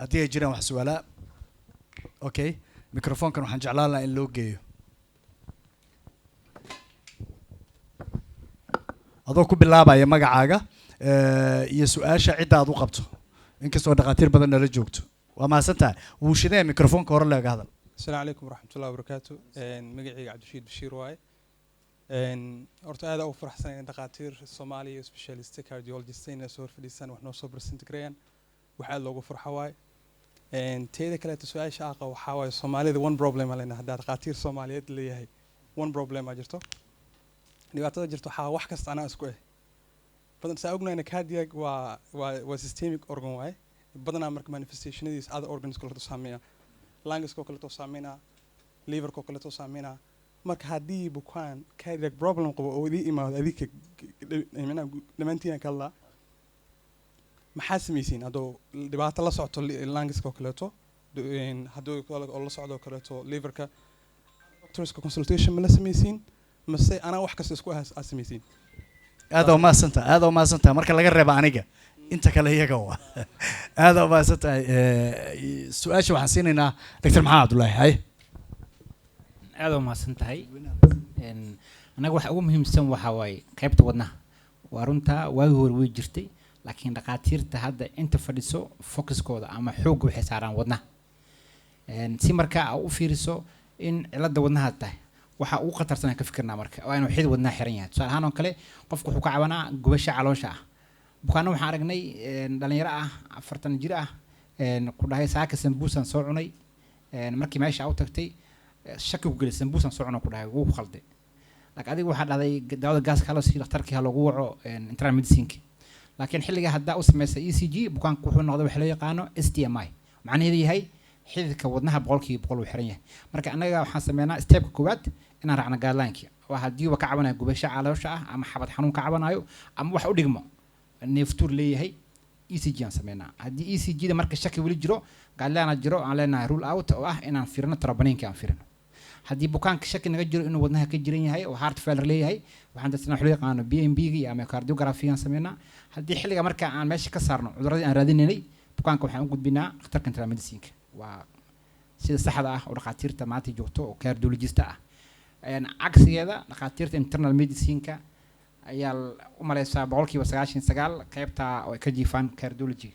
haddii ay jiraan wax su'aalaha okay microphone-kan waxaan jeclaan lahaa in loo geeyo adoo ku bilaabaya magacaaga iyo su'aasha cidda aad u qabto inkastoo dhaqaatiir badan nala joogto waa mahadsantahay wuu shidee microphone-ka hore leega hadal السلام عليكم ورحمة الله وبركاته. مقعي عبد الشيد بشير واي. أرتو هذا أوفر حسن دكاتير الصومالي سبيشاليست كارديولوجيستين سور في السنة وإحنا صبر سنتكريان وحال لوجو فرح واي. تيجي كلا تسوي شاقة وحواي الصومالي the one problem علينا هذا دكاتير صوماليات اللي هي one problem أجرته. نبغى أجرته حوا وحكست أنا أسكوه. بدنا سأقولنا إن كاردياك و systemic organ واي. بدنا أمرك manifestation these other organs كلها تسميها. lungs ko kale to saamina liver ko kale to saamina marka hadii bukaan cardiac problem qabo oo idii imaado adika dhamaantiin kala maxaa sameeyeen adoo dhibaato la socoto lungs ko kale to hadoo la socdo kale to liver ka doctors ko consultation ma la sameeyeen mase ana wax kasta isku sameeyeen aad oo ma santa marka laga reebo aniga inta kale iyaga waa aada u mahadsan tahay su-aasha waxaan siinaynaa doctor maxamed cabdullaahi hay aad u mahadsan tahay annaga waxa ugu muhiimsan waxa waaye qaybta wadnaha waa runta waagi hore way jirtay laakiin dhaqaatiirta hadda inta fadhiso focuskooda ama xoogga waxay saaraan wadnaha si markaa u fiiriso in cilada wadnaha tahay waxa ugu khatarsan ka fikirnaa marka waa inuu xid wadnaha xiran yahay tusaale ahaan oo kale qofku wuxuu ka cabanaa gubasho caloosha ah bukaanno waxaan aragnay dhalinyaro ah 40 jir ah ku dhahay saaka sambuusan soo cunay markii meesha u tagtay shaki ku galay sambuusan soo cunay ku dhahay wuu khalday laakiin adiga waxaa dhacday daawada gaaska la sii dhakhtarkii lagu waco internal medicine laakiin xilliga hadda u sameysay ECG bukaanku wuxuu noqday wax loo yaqaano STMI macnaheedu yahay xididka wadnaha boqolkiiba boqol uu xiran yahay marka anaga waxaan sameynaa stepka koowaad inaan raacno guideline-ka waa haddii uu ka cabanayo gubasho caloosha ah ama xabad xanuun ka cabanayo ama wax u dhigmo neeftuur leeyahay ECG aan sameynaa haddii ECG-da marka shaki weli jiro guideline jiro aan leenahay rule out oo ah inaan fiirino troponinka aan fiirino haddii bukaanka shaki naga jiro inuu wadnaha ka jiran yahay oo heart failure leeyahay waxaan dadna wax loo yaqaano BMB-ga ama cardiography aan sameynaa haddii xilliga marka aan meesha ka saarno cudurradii aan raadinaynay bukaanka waxaan u gudbinaa dhakhtarka internal medicine waa sida saxda ah oo dhaqaatiirta maanta joogto oo cardiologist ah cagsigeeda dhaqaatiirta internal medicine-ka ayaa u maleysaa boqolkiiba 99 qaybta oo ay ka jiifaan cardiology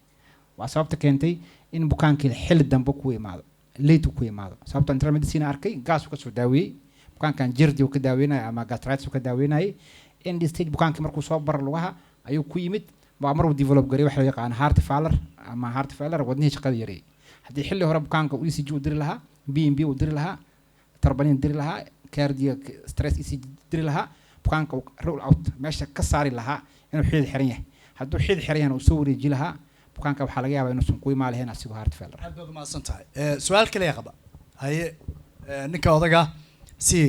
waa sababta keentay in bukaankii xilli dambe ku yimaado late ku yimaado sababta internal medicine arkay gaas uu ka soo daaweeyay bukaankan jirdi uu ka daaweynay ama gastritis uu ka daaweynay in stage bukaankii markuu soo bar lugaha ayuu ku yimid waa mar uu develop garay wax loo yaqaan heart failure ama heart failure wadnihii shaqada yareeyay haddii xilli hore bukaanka uu ECG u diri lahaa BMB u diri lahaa troponin diri lahaa cardiac stress ECG diri lahaa bukaanka uu rule out meesha ka saari lahaa inuu xidid xiran yahay hadduu xidid xiran yahay uu soo wareeji lahaa bukaanka waxaa laga yaabaa inuusan ku imaan lahayn asigoo heart failure aad baad u mahadsan tahay su-aal kale qaba haye ninka odaga si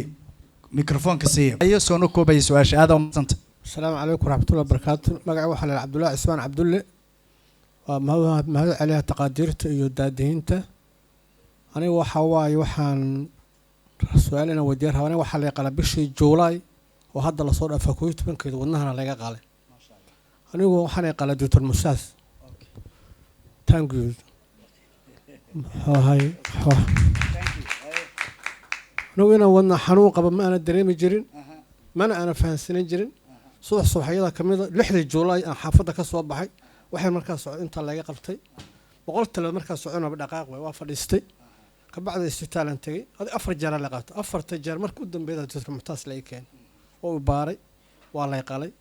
mikrofoonka siiya ayo soo no koobaya su-aasha aad u mahadsan tahay السلام عليكم ورحمة الله وبركاته مقع وحنا عبد الله عثمان عبد الله وما هو عليها تقاديرته يدادينته أنا وحواي وحن سؤالنا وديرها وأنا وحلا قال بشي جولاي وهذا اللي صار أفكويت من كده والنهر اللي قال أنا وحنا قال دكتور مساس thank you هاي نوينا وانا حنون قبل ما أنا دريم جرين ما أنا فاهم سنين جرين صبح صباحية كمية لحد جولاي أنا حافظة كسوة بحي وحي مركز سعود أنت اللي قلتي وقلت له مركز سعودنا بدقائق ووافر استي كبعد الاستيتال انتهي هذه أفر جار لقات أفر تجار مركز قدام بيضة تذكر ممتاز لي كان وباري والله يقالي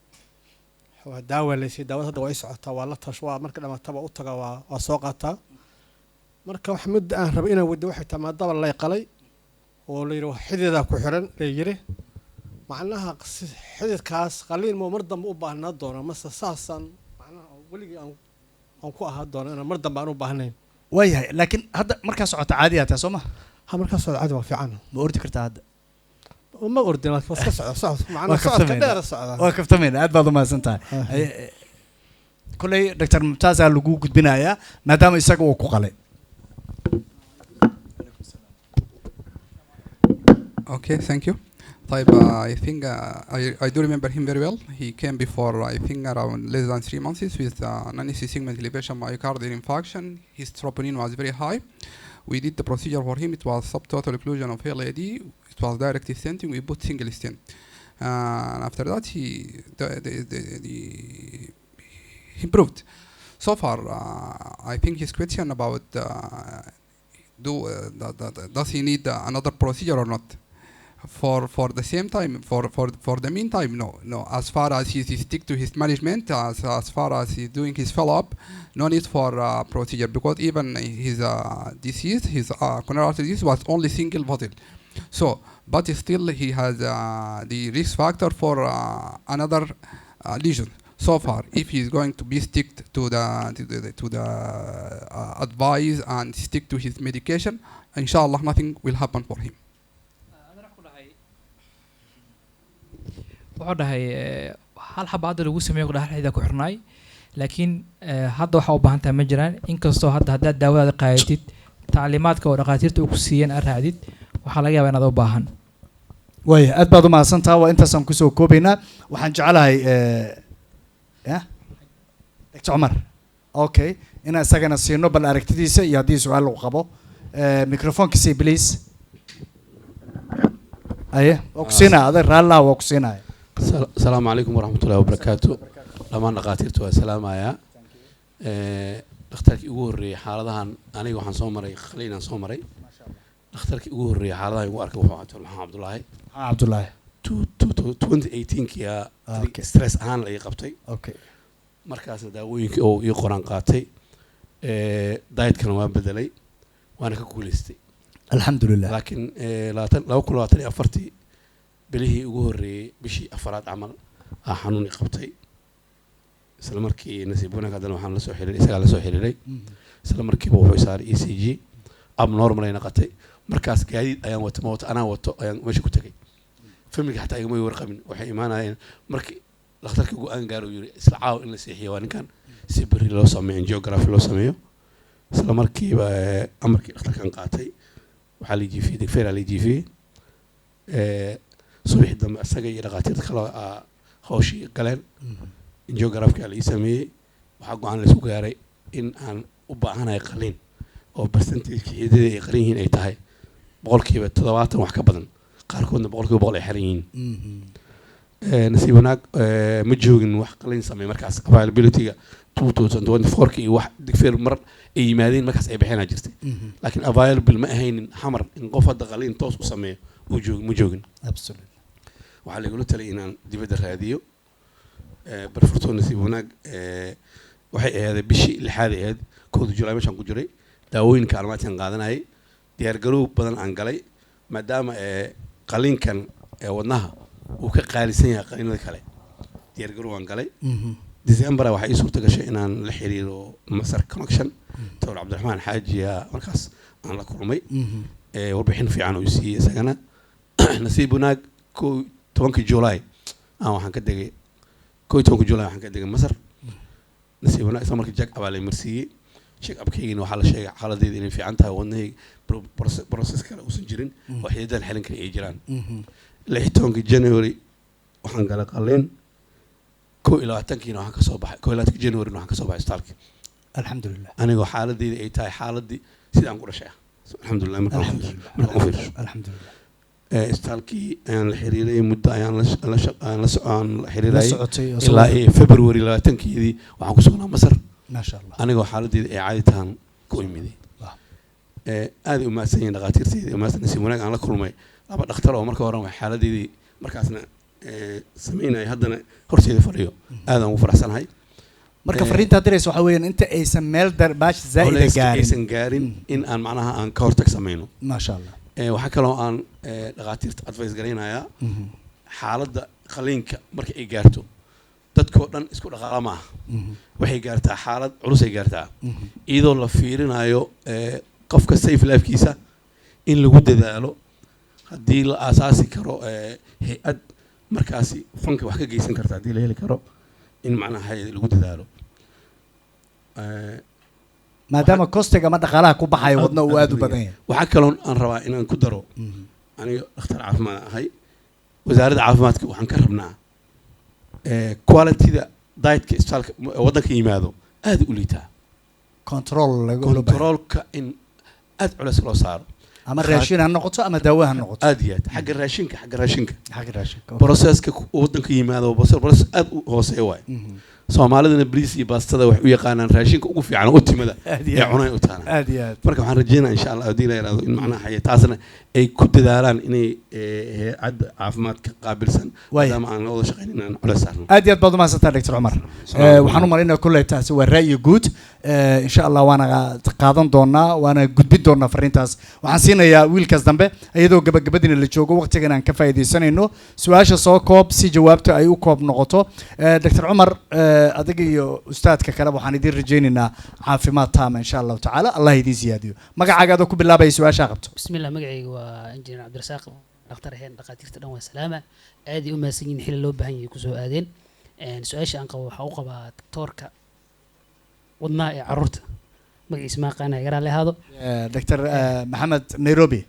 هو داوى اللي سي داوى دواء يسعتها والله تشوا مركز لما تبع أوتها وسوقتها مركز محمد أنا ربينا ودي واحد تما داوى الله يقالي واللي يروح حدي ذا كحرن يجري معناها حدث كاس قليل مو مرضم وباهنا الدورة مثلا ساسا معناها ولي أن كوها الدورة أنا مرضم بانو باهنين وياي لكن هذا مركز عطى عادي يا سوما ها مركز عادي ما في عنه ما أردت كرت هذا وما أردت ما بس صعد معنا صعد كدير صعد وقفت من عاد بعض ما سنتها كل دكتور ممتاز على لجوء بناية ما دام يسقوا وقالي Okay, thank you. I think I do remember him very well. He came before I think around less than 3 months with non-AC segment elevation myocardial infarction. His troponin was very high. We did the procedure for him. It was subtotal occlusion of LAD. It was direct stenting. We put single stent. And after that, he improved. So far, I think his question about does he need another procedure or not? For the same time, for the meantime, no. As far as he stick to his management, as far as he's doing his follow-up, no need for procedure because even his disease, his coronary artery disease was only single vessel. So, but still he has the risk factor for another lesion. So far, if he's going to be stick to the advice and stick to his medication, inshallah, nothing will happen for him. wuxuu dhahay hal xaba hadda lagu sameeyo ku dhahay xidida ku xirnaay laakiin hadda waxa u baahan tahay ma jiraan inkastoo hadda daawada qaadatid taalimaadka oo dhaqaatiirta uu ku siiyeen aad raadid waxa laga yaabaa inaad u baahan way aad baad u mahadsantahay waa intaas aan ku soo koobaynaa waxaan jecelahay Dr. Omar okay inaan isagana siino bal aragtidiisa iyo haddii su-aal uu qabo microphone si please aye waa ku siinaya adeer raallaha waa ku siinaya السلام عليكم ورحمة الله وبركاته لما نقاتيرت والسلام يا اختارك يقول حالدهان أنا وحن صومري خلينا صومري اختارك يقول حالدهان يقول أركب محمد عبد الله عبد الله 2018 كيا ستريس أهان لي قبتي اوكي مركز داويك أو يقران قاتي دايت كانوا بدلي وأنا ككوليستي الحمد لله لكن لو كل وقت أفرتي بليه يقول بشي أفراد عمل حنوني قبتي isla markii nasiib wanaag hadana waxaan la soo xiriiray isaga la soo xiriiray isla markii wuxuu saaray ECG abnormal ay noqotay markaas gaadiid ayaan wato anaa wato ayaan meesha ku tagay familka xataa igama warqabin waxay imaanayeen markii dhakhtarka go'aan gaaro yiri isla caaw in la seexiyo waa ninkan si bari loo sameeyo geography loo sameeyo isla markiiba amarkii dhakhtarkan qaatay waxaa la jiifiyay digfeer la jiifiyay subax dambe isaga iyo dhaqaatiirta kale hawshii galeen geography la sameeyay waxa go'aan la isku gaaray in aan u baahanahay qalin oo percentage xididada ay qalin yihiin ay tahay boqolkiiba 70 wax ka badan qaarkoodna boqolkiiba 100 ay xiran yihiin nasiib wanaag ma joogin wax qalin sameey markaas availability-ga 2024 kii wax digfeer mar ay yimaadeen markaas ay bixinaa jirtay laakiin available ma ahaynin xamar in qof hadda qalin toos u sameeyo ma joogin absolutely waxa lagu taliyay inaan dibadda raadiyo برفرتون نسيب هناك waxay ahayd bishii lixaad ahayd 1 July meeshan ku jiray daawooyin kaalmaadkan qaadanayay diyaar garow badan aan galay maadaama qalinkan wadnaha uu ka qaalisan yahay qalinada kale diyaar garow aan galay December waxay suurta gashay inaan la xiriiro Masar connection Dr. Cabdiraxmaan Xaajiya markaas aan la kulmay warbixin fiican oo siiyay isagana nasiib wanaag 10 July aan waxaan ka degay كويتون كجولا عن كده مصر نسيبنا اسمه مركز جاك أبالي مرسي شيك أبكيين وحلا شيء حلا دي اللي في عنتها وإنه بروسس كلا وسنجرين وحيدا الحين كان يجران لحيتون كجانوري وحن قال قالين كو إلى تنكين وحن كصباح كو إلى كجانوري وحن كصباح استالك الحمد لله أنا جو حالة دي أي تاي حالة دي سيد أنقول شيء الحمد لله الحمد لله استالكي أنا الحريري مدة أنا الحريري إلا فبراير لا تنكي دي وحكوسونا مصر ما شاء الله أنا جو حالة دي إعادتها كويمي دي هذه وما سين دغاتير سيدي وما نسيبوناك أنا كل ما أبغى أختار ومركب ورا حالة دي مركزنا سمينا يهدنا هرسي فريو هذا مو فرحسن هاي marka fariinta dirayso waxa weeyaan inta aysan meel baash zaid gaarin in aan macnaha aan ka hortag sameeyno ma sha Allah waxa kale oo aan dhaqaatiirta advice gareynaya xaaladda qaliinka marka ay gaarto dadkoo dhan isku dhaqaale ma aha waxay gaartaa xaalad culus ay gaartaa iyadoo la fiirinayo qofka safe life-kiisa in lagu dadaalo haddii la aasaasi karo hay-ad markaasi fanka wax ka geysan karta haddii la heli karo in macnaha hay-ad lagu dadaalo maadaama kostiga ma dhaqaalaha ku baxayo wadna uu aad u badan yahay waxa kale aan rabaa inaan ku daro aniga dhakhtar caafimaad ahay wasaaradda caafimaadka waxaan ka rabnaa quality-da diet-ka isbitaalka waddanka yimaado aad u liitaa control-ka in aad culays loo saaro ama raashin ha noqoto ama daawo ha noqoto aad iyo aad xagga raashinka processka waddanka yimaado process aad u hooseeya waay soomaalidana bariis iyo baastada wax u yaqaanaan raashinka ugu fiican oo timada ee cunay u taana marka waxaan rajeynayaa insha Allah hadii la yiraahdo in macnaha hay'adaasna ay ku dadaalaan inay hay'ad caafimaadka qaabilsan maadaama aan wada shaqeynayna culays saarno aad iyo aad baad umahadsantahay Dr. Cumar waxaan u maleynayaa kulley taasi waa ra'yi guud insha Allah waana qaadan doonaa waana gudbin doonaa fariintaas waxaan siinayaa wiilkaas dambe iyadoo gabagabadina la joogo waqtigan aan ka faa'iideysanayno su'aasha soo koob si jawaabta ay u koob noqoto Dr. Cumar adiga iyo ustaadka kale waxaan idin rajeynaynaa caafimaad taam insha Allah ta'ala Allah idin siyaadiyo magacaaga ku bilaabay su'aasha qabto bismillaah magacaygu waa injineer Cabdirasaaq dhakhtar heen dhaqaatiirta dhan waa salaama aad u maasanyiin xil loo baahan yahay ku soo aadeen su'aasha aan qabo waxa uu qabaa doctorka wadnaha ee carruurta magaciisa ma aqaana garaa leehado Dr. Maxamed Nairobi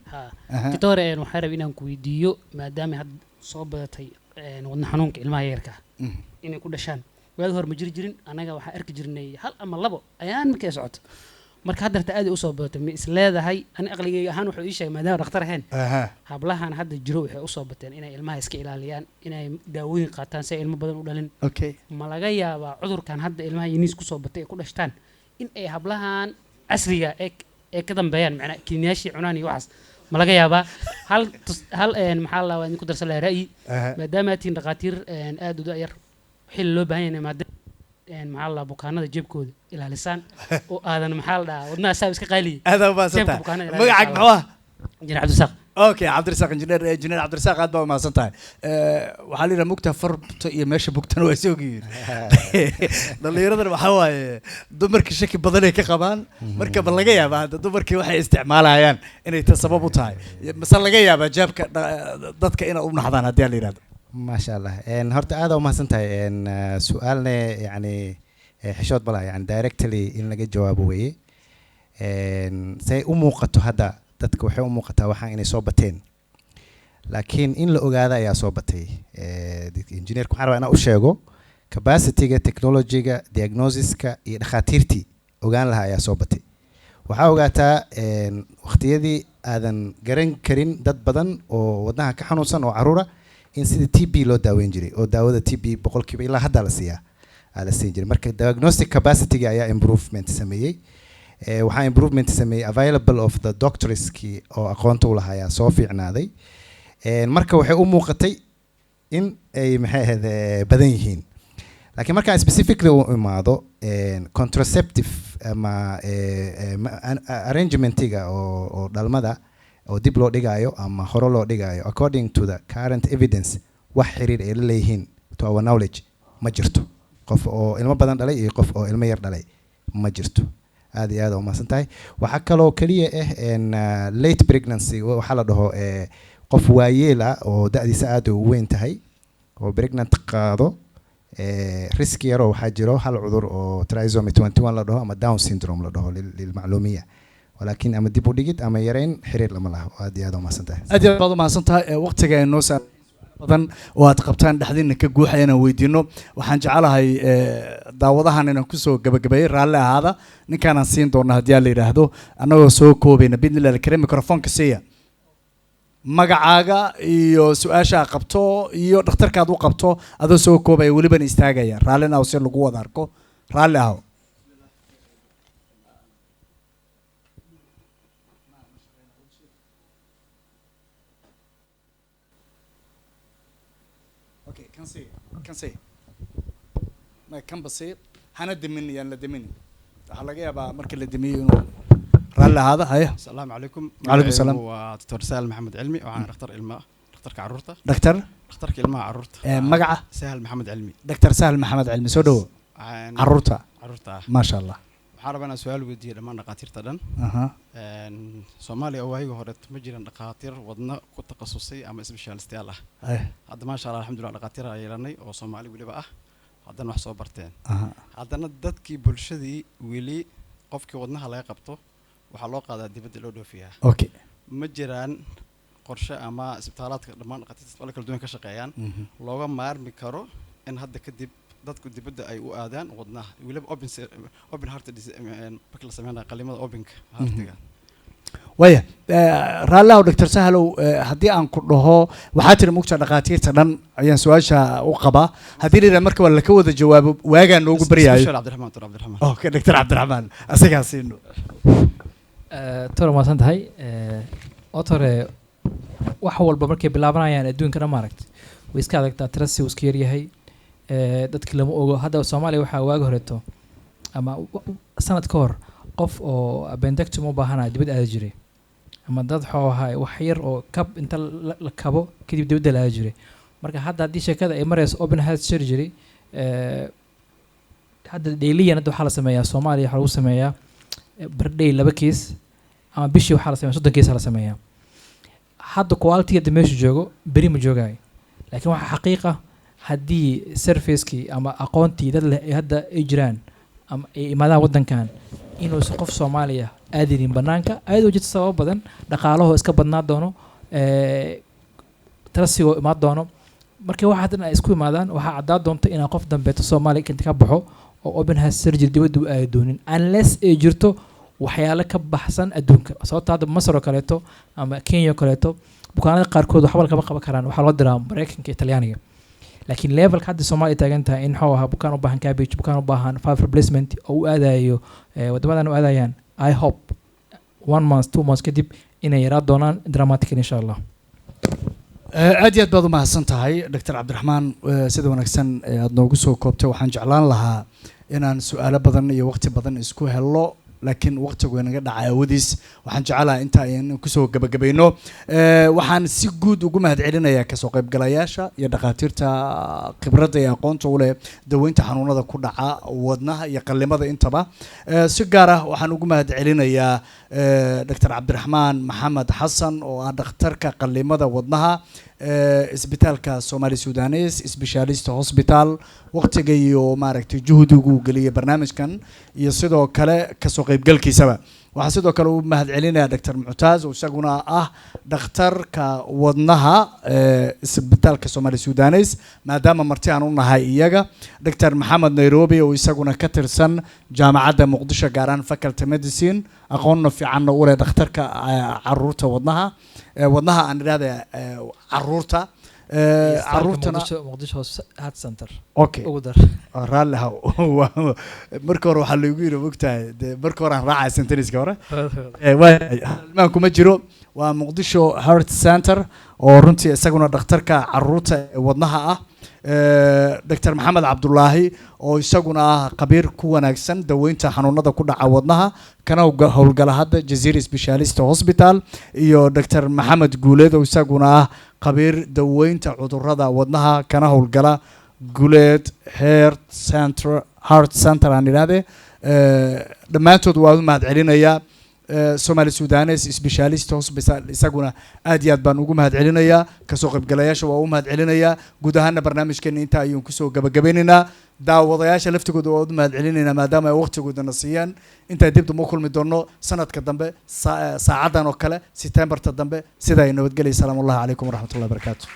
doctor waxaan rabaa inaan ku weydiiyo maadaama had soo badatay wadna xanuunka ilmaha yarka inay ku dhashaan waad hor ma jiri jirin anaga waxaan arki jirnay hal ama labo ayaan markay socoto marka hadda aad u soo batay ma is leedahay ani aqligayga ahaan wuxuu ii sheegay maadaama dhakhtar ahayn hablahan hadda jiro waxay u soo bateen inay ilmaha iska ilaaliyaan inay daawooyin qaataan si ay ilmo badan u dhalin okay ma laga yaabaa cudurkan hadda ilmaha yaniis ku soo batay ay ku dhashtaan in ay hablahan casriga ee ka dambeeyaan macnaa kiimiyaashi cunaan iyo waxaas ma laga yaabaa hal maxaa la waan ku darsan lahaa ra'yi maadaama tiin dhaqaatiir aad u yar xil loo baahan yahay maxaa la bukaanada jeebkooda ilaalisaan oo aadan maxaa la dhahaa wadnaha saab iska qaaliye aad baa maasanta magacaaga muxuu ah injineer cabdirasaaq okay cabdirasaaq injineer cabdirasaaq aad baa maasan tahay waxaa la yidhaha mugta farta iyo meesha bugtana waa isoogiyiin dhallinyaradan waxaa waaye dumarkii shaki badan ay ka qabaan marka ma laga yaabaa hadda dumarkii waxay isticmaalayaan inay ta sabab u tahay mase laga yaabaa jaabka dadka inaad u naxdaan haddii la yidhahdo maasha allah horta aad u mahadsan tahay su-aalne yani xishood bala yani directly in laga jawaabo weye say u muuqato hadda dadka waxay u muuqataa waxaan inay soo bateen laakiin in la ogaada ayaa soo batay engineerka waxaan rabaa inaan u sheego capacityga technologyga diagnosiska iyo dhakhaatiirtii ogaan lahaa ayaa soo batay waxaa ogaataa waqtiyadii aadan garan karin dad badan oo wadnaha ka xanuunsan oo caruura in sida TB loo daaweyn jiray oo daawada TB boqolkiiba ilaa hadda la siiyaa la siin jiray marka diagnostic capacity ayaa improvement sameeyay waxaa improvement sameeyay available of the doctorski oo aqoonta u lahaa ayaa soo fiicnaaday marka waxay u muuqatay in ay maxay ahayd badan yihiin laakiin markaan specifically u imaado contraceptive ama arrangementiga oo dhalmada oo dib loo dhigayo ama hore loo dhigayo according to the current evidence wax xiriir ay la leeyihiin to our knowledge ma jirto qof oo ilmo badan dhalay iyo qof oo ilmo yar dhalay ma jirto aad iyo aad u mahadsan tahay waxaa kaloo keliya late pregnancy waxaa la dhaho qof waayeel ah oo da'diisa aad u weyn tahay oo pregnant qaado risk yaro waxaa jiro hal cudur oo trisomy 21 la dhaho ama down syndrome la dhaho lilmacluumiya ولكن أما دي بوديجت أما يرين حرير لما له هذه هذا ما سنتها. هذه بعض ما سنتها وقت جاي الناس أيضا واتقبتان دحدين كجوح أنا ويدينه وحنجعلها هي دعوضها أننا كسو جبير على هذا نكان نسين دورنا هدية اللي رهدو أنا وسو كوبين بإذن الله الكريم ميكروفون كسية magacaaga iyo su'aasha qabto iyo dhakhtarka aad u qabto adoo soo koobay waliba istaagaya raalina oo si lagu wada arko raali ah okay kan see ma kan basiir hana dimin yaan la dimin waxa laga yaabaa marka la dimiyo inuu رالي هذا هيا السلام عليكم وعليكم السلام دكتور سهل محمد علمي وأنا دكتور إلماء دكتور كعرورته دكتور إلماء عرورته مقعة سهل محمد علمي دكتور سهل محمد علمي سودو عرورته ما شاء الله حارب أنا سؤال ودي لما نقاتير تدن سومالي أوهي وهرت مجرى نقاتير وضنا كنت تخصصي أما اسم شالستي الله هذا ما شاء الله الحمد لله نقاتير يلاني وصومالي ولي بقى هذا نحصو برتين هذا ندتكي بلشدي ولي قفكي وضنها لا يقبطه waxaa loo qaadaa dibadda loo dhoofiyaa okay ma jiraan qorshe ama isbitaalaadka dhammaan dhaqaatiirta kala duwan ka shaqeeyaan looga maarmi karo in hadda kadib dadku dibadda ay u aadaan wadnaha weliba open heart markii la sameynaya qalimada openka heartiga waya raallahu dr sahlow haddii aan ku dhaho waxaa jira mugta dhaqaatiirta dhan ayaan su-aasha u qabaa haddii la marka waa laka wada jawaabo waagaa noogu baryaayo okay dr cabdiraxmaan asigaa siino toro maasan tahay otore wax walba markay bilaabanayaan adduunka dhan maaragta way iska adagtaa tirasi uu iska yaryahay dadki lama ogo hadda soomaaliya waxaa waaga horeeto ama sanad ka hor qof oo appendectomy u baahanaya dibad aada jiray ama dad xoohay wax yar oo kab inta la kabo kadib dibadda la aada jiray marka hadda haddii sheekada ay marayso open heart surgery hadda dailiyan hadda waxaa la sameeyaa soomaaliya waxaa lagu sameeyaa bardhay 2 kiis ama bishii waxaa la sameeyaa 30 kiis la sameeyaa hadda quality da meesha joogo beri ma joogaay laakiin waxa xaqiiqa haddii surface-kii ama aqoontii dad leh hadda ay jiraan ama ay imaadaan waddankan inuu qof Soomaaliya aadin banaanka ayadoo jirta sabab badan dhaqaalaha iska badnaa doono tarasigo imaad doono markii waxa hadan ay isku imaadaan waxa caddaa doonta inaan qof dambeeto Soomaaliya inta ka baxo oo open heart surgery dibadda ay doonin unless ay jirto waxyaalo ka baxsan adduunka sababtoo ah Masar oo kaleeto ama Kenya oo kaleeto bukaanada qaarkood waxba kama qaban karaan waxa loo diraa Mareykanka iyo Talyaaniga laakiin level hadda Soomaaliya taagan tahay in xawaha bukaan u baahan cabbage bukaan u baahan valve replacement oo u aadayo wadamadan u aadayaan I hope 1 month 2 months kadib inay yaraa doonaan dramatic insha Allah aad iyo aad baad u mahadsan tahay Dr. Cabdiraxmaan sida wanaagsan aad noogu soo koobtay waxaan jeclaan lahaa inaan su'aalo badan iyo waqti badan isku helo laakiin waqtigu inaga dhacay awoodiis waxaan jecelahay inta ayaan ku soo gabagabayno waxaan si guud ugu mahadcelinayaa ka soo qaybgalayaasha iyo dhaqaatiirta khibradda iyo aqoonta u leh daweynta xanuunada ku dhaca wadnaha iyo qallimada intaba si gaar ah waxaan ugu mahadcelinayaa Dr. Cabdiraxmaan Maxamed Xasan oo ah dhakhtarka qallimada wadnaha isbitaalka Somali Sudanese Specialist Hospital waqtiga iyo maaragtay juhdigu galiyay barnaamijkan iyo sidoo kale ka soo qaybgalkiisaba waxaan sidoo kale u mahadcelinayaa Dr. Mu'taz oo isaguna ah dhakhtarka wadnaha isbitaalka Somali Sudanese maadaama marti aan u nahay iyaga Dr. Maxamed Nairobi oo isaguna ka tirsan jaamacadda Muqdisho gaaraan faculty medicine aqoon fiican u leh dhakhtarka caruurta wadnaha aan iraahday caruurta caruurtana Muqdisho Heart Center okay ugu dar raali ha marka hore waxa lagu yiri ogtahay marka hore aan raacay senteniska hore ma kuma jiro waa Muqdisho Heart Center oo runtii isaguna dhakhtarka caruurta wadnaha ah Dr. Maxamed Cabdullaahi oo isaguna ah qabiir ku wanaagsan daweynta xanuunada ku dhaca wadnaha kana howlgala hadda Jazeera Specialist Hospital iyo Dr. Maxamed Guuleed oo isaguna ah qabiir daweynta cudurrada wadnaha kana howlgala Guuleed Heart Center aan iraahday dhamaantood waa u mahadcelinayaa Somali Sudanese Specialist Hospital isaguna aad iyo aad baan ugu mahadcelinayaa ka soo qaybgalayaasha waa u mahadcelinayaa guud ahaan barnaamijkeena inta ayuu ku soo gabagabaynaynaa daawadayaasha laftigooda waa u mahadcelinaynaa maadaama ay waqtigooda nasiyaan inta dib u kulmi doono sanadka dambe saacadan oo kale September ta dambe sida ay nabadgelyo salaamu alaykum wa rahmatullahi wa barakatuh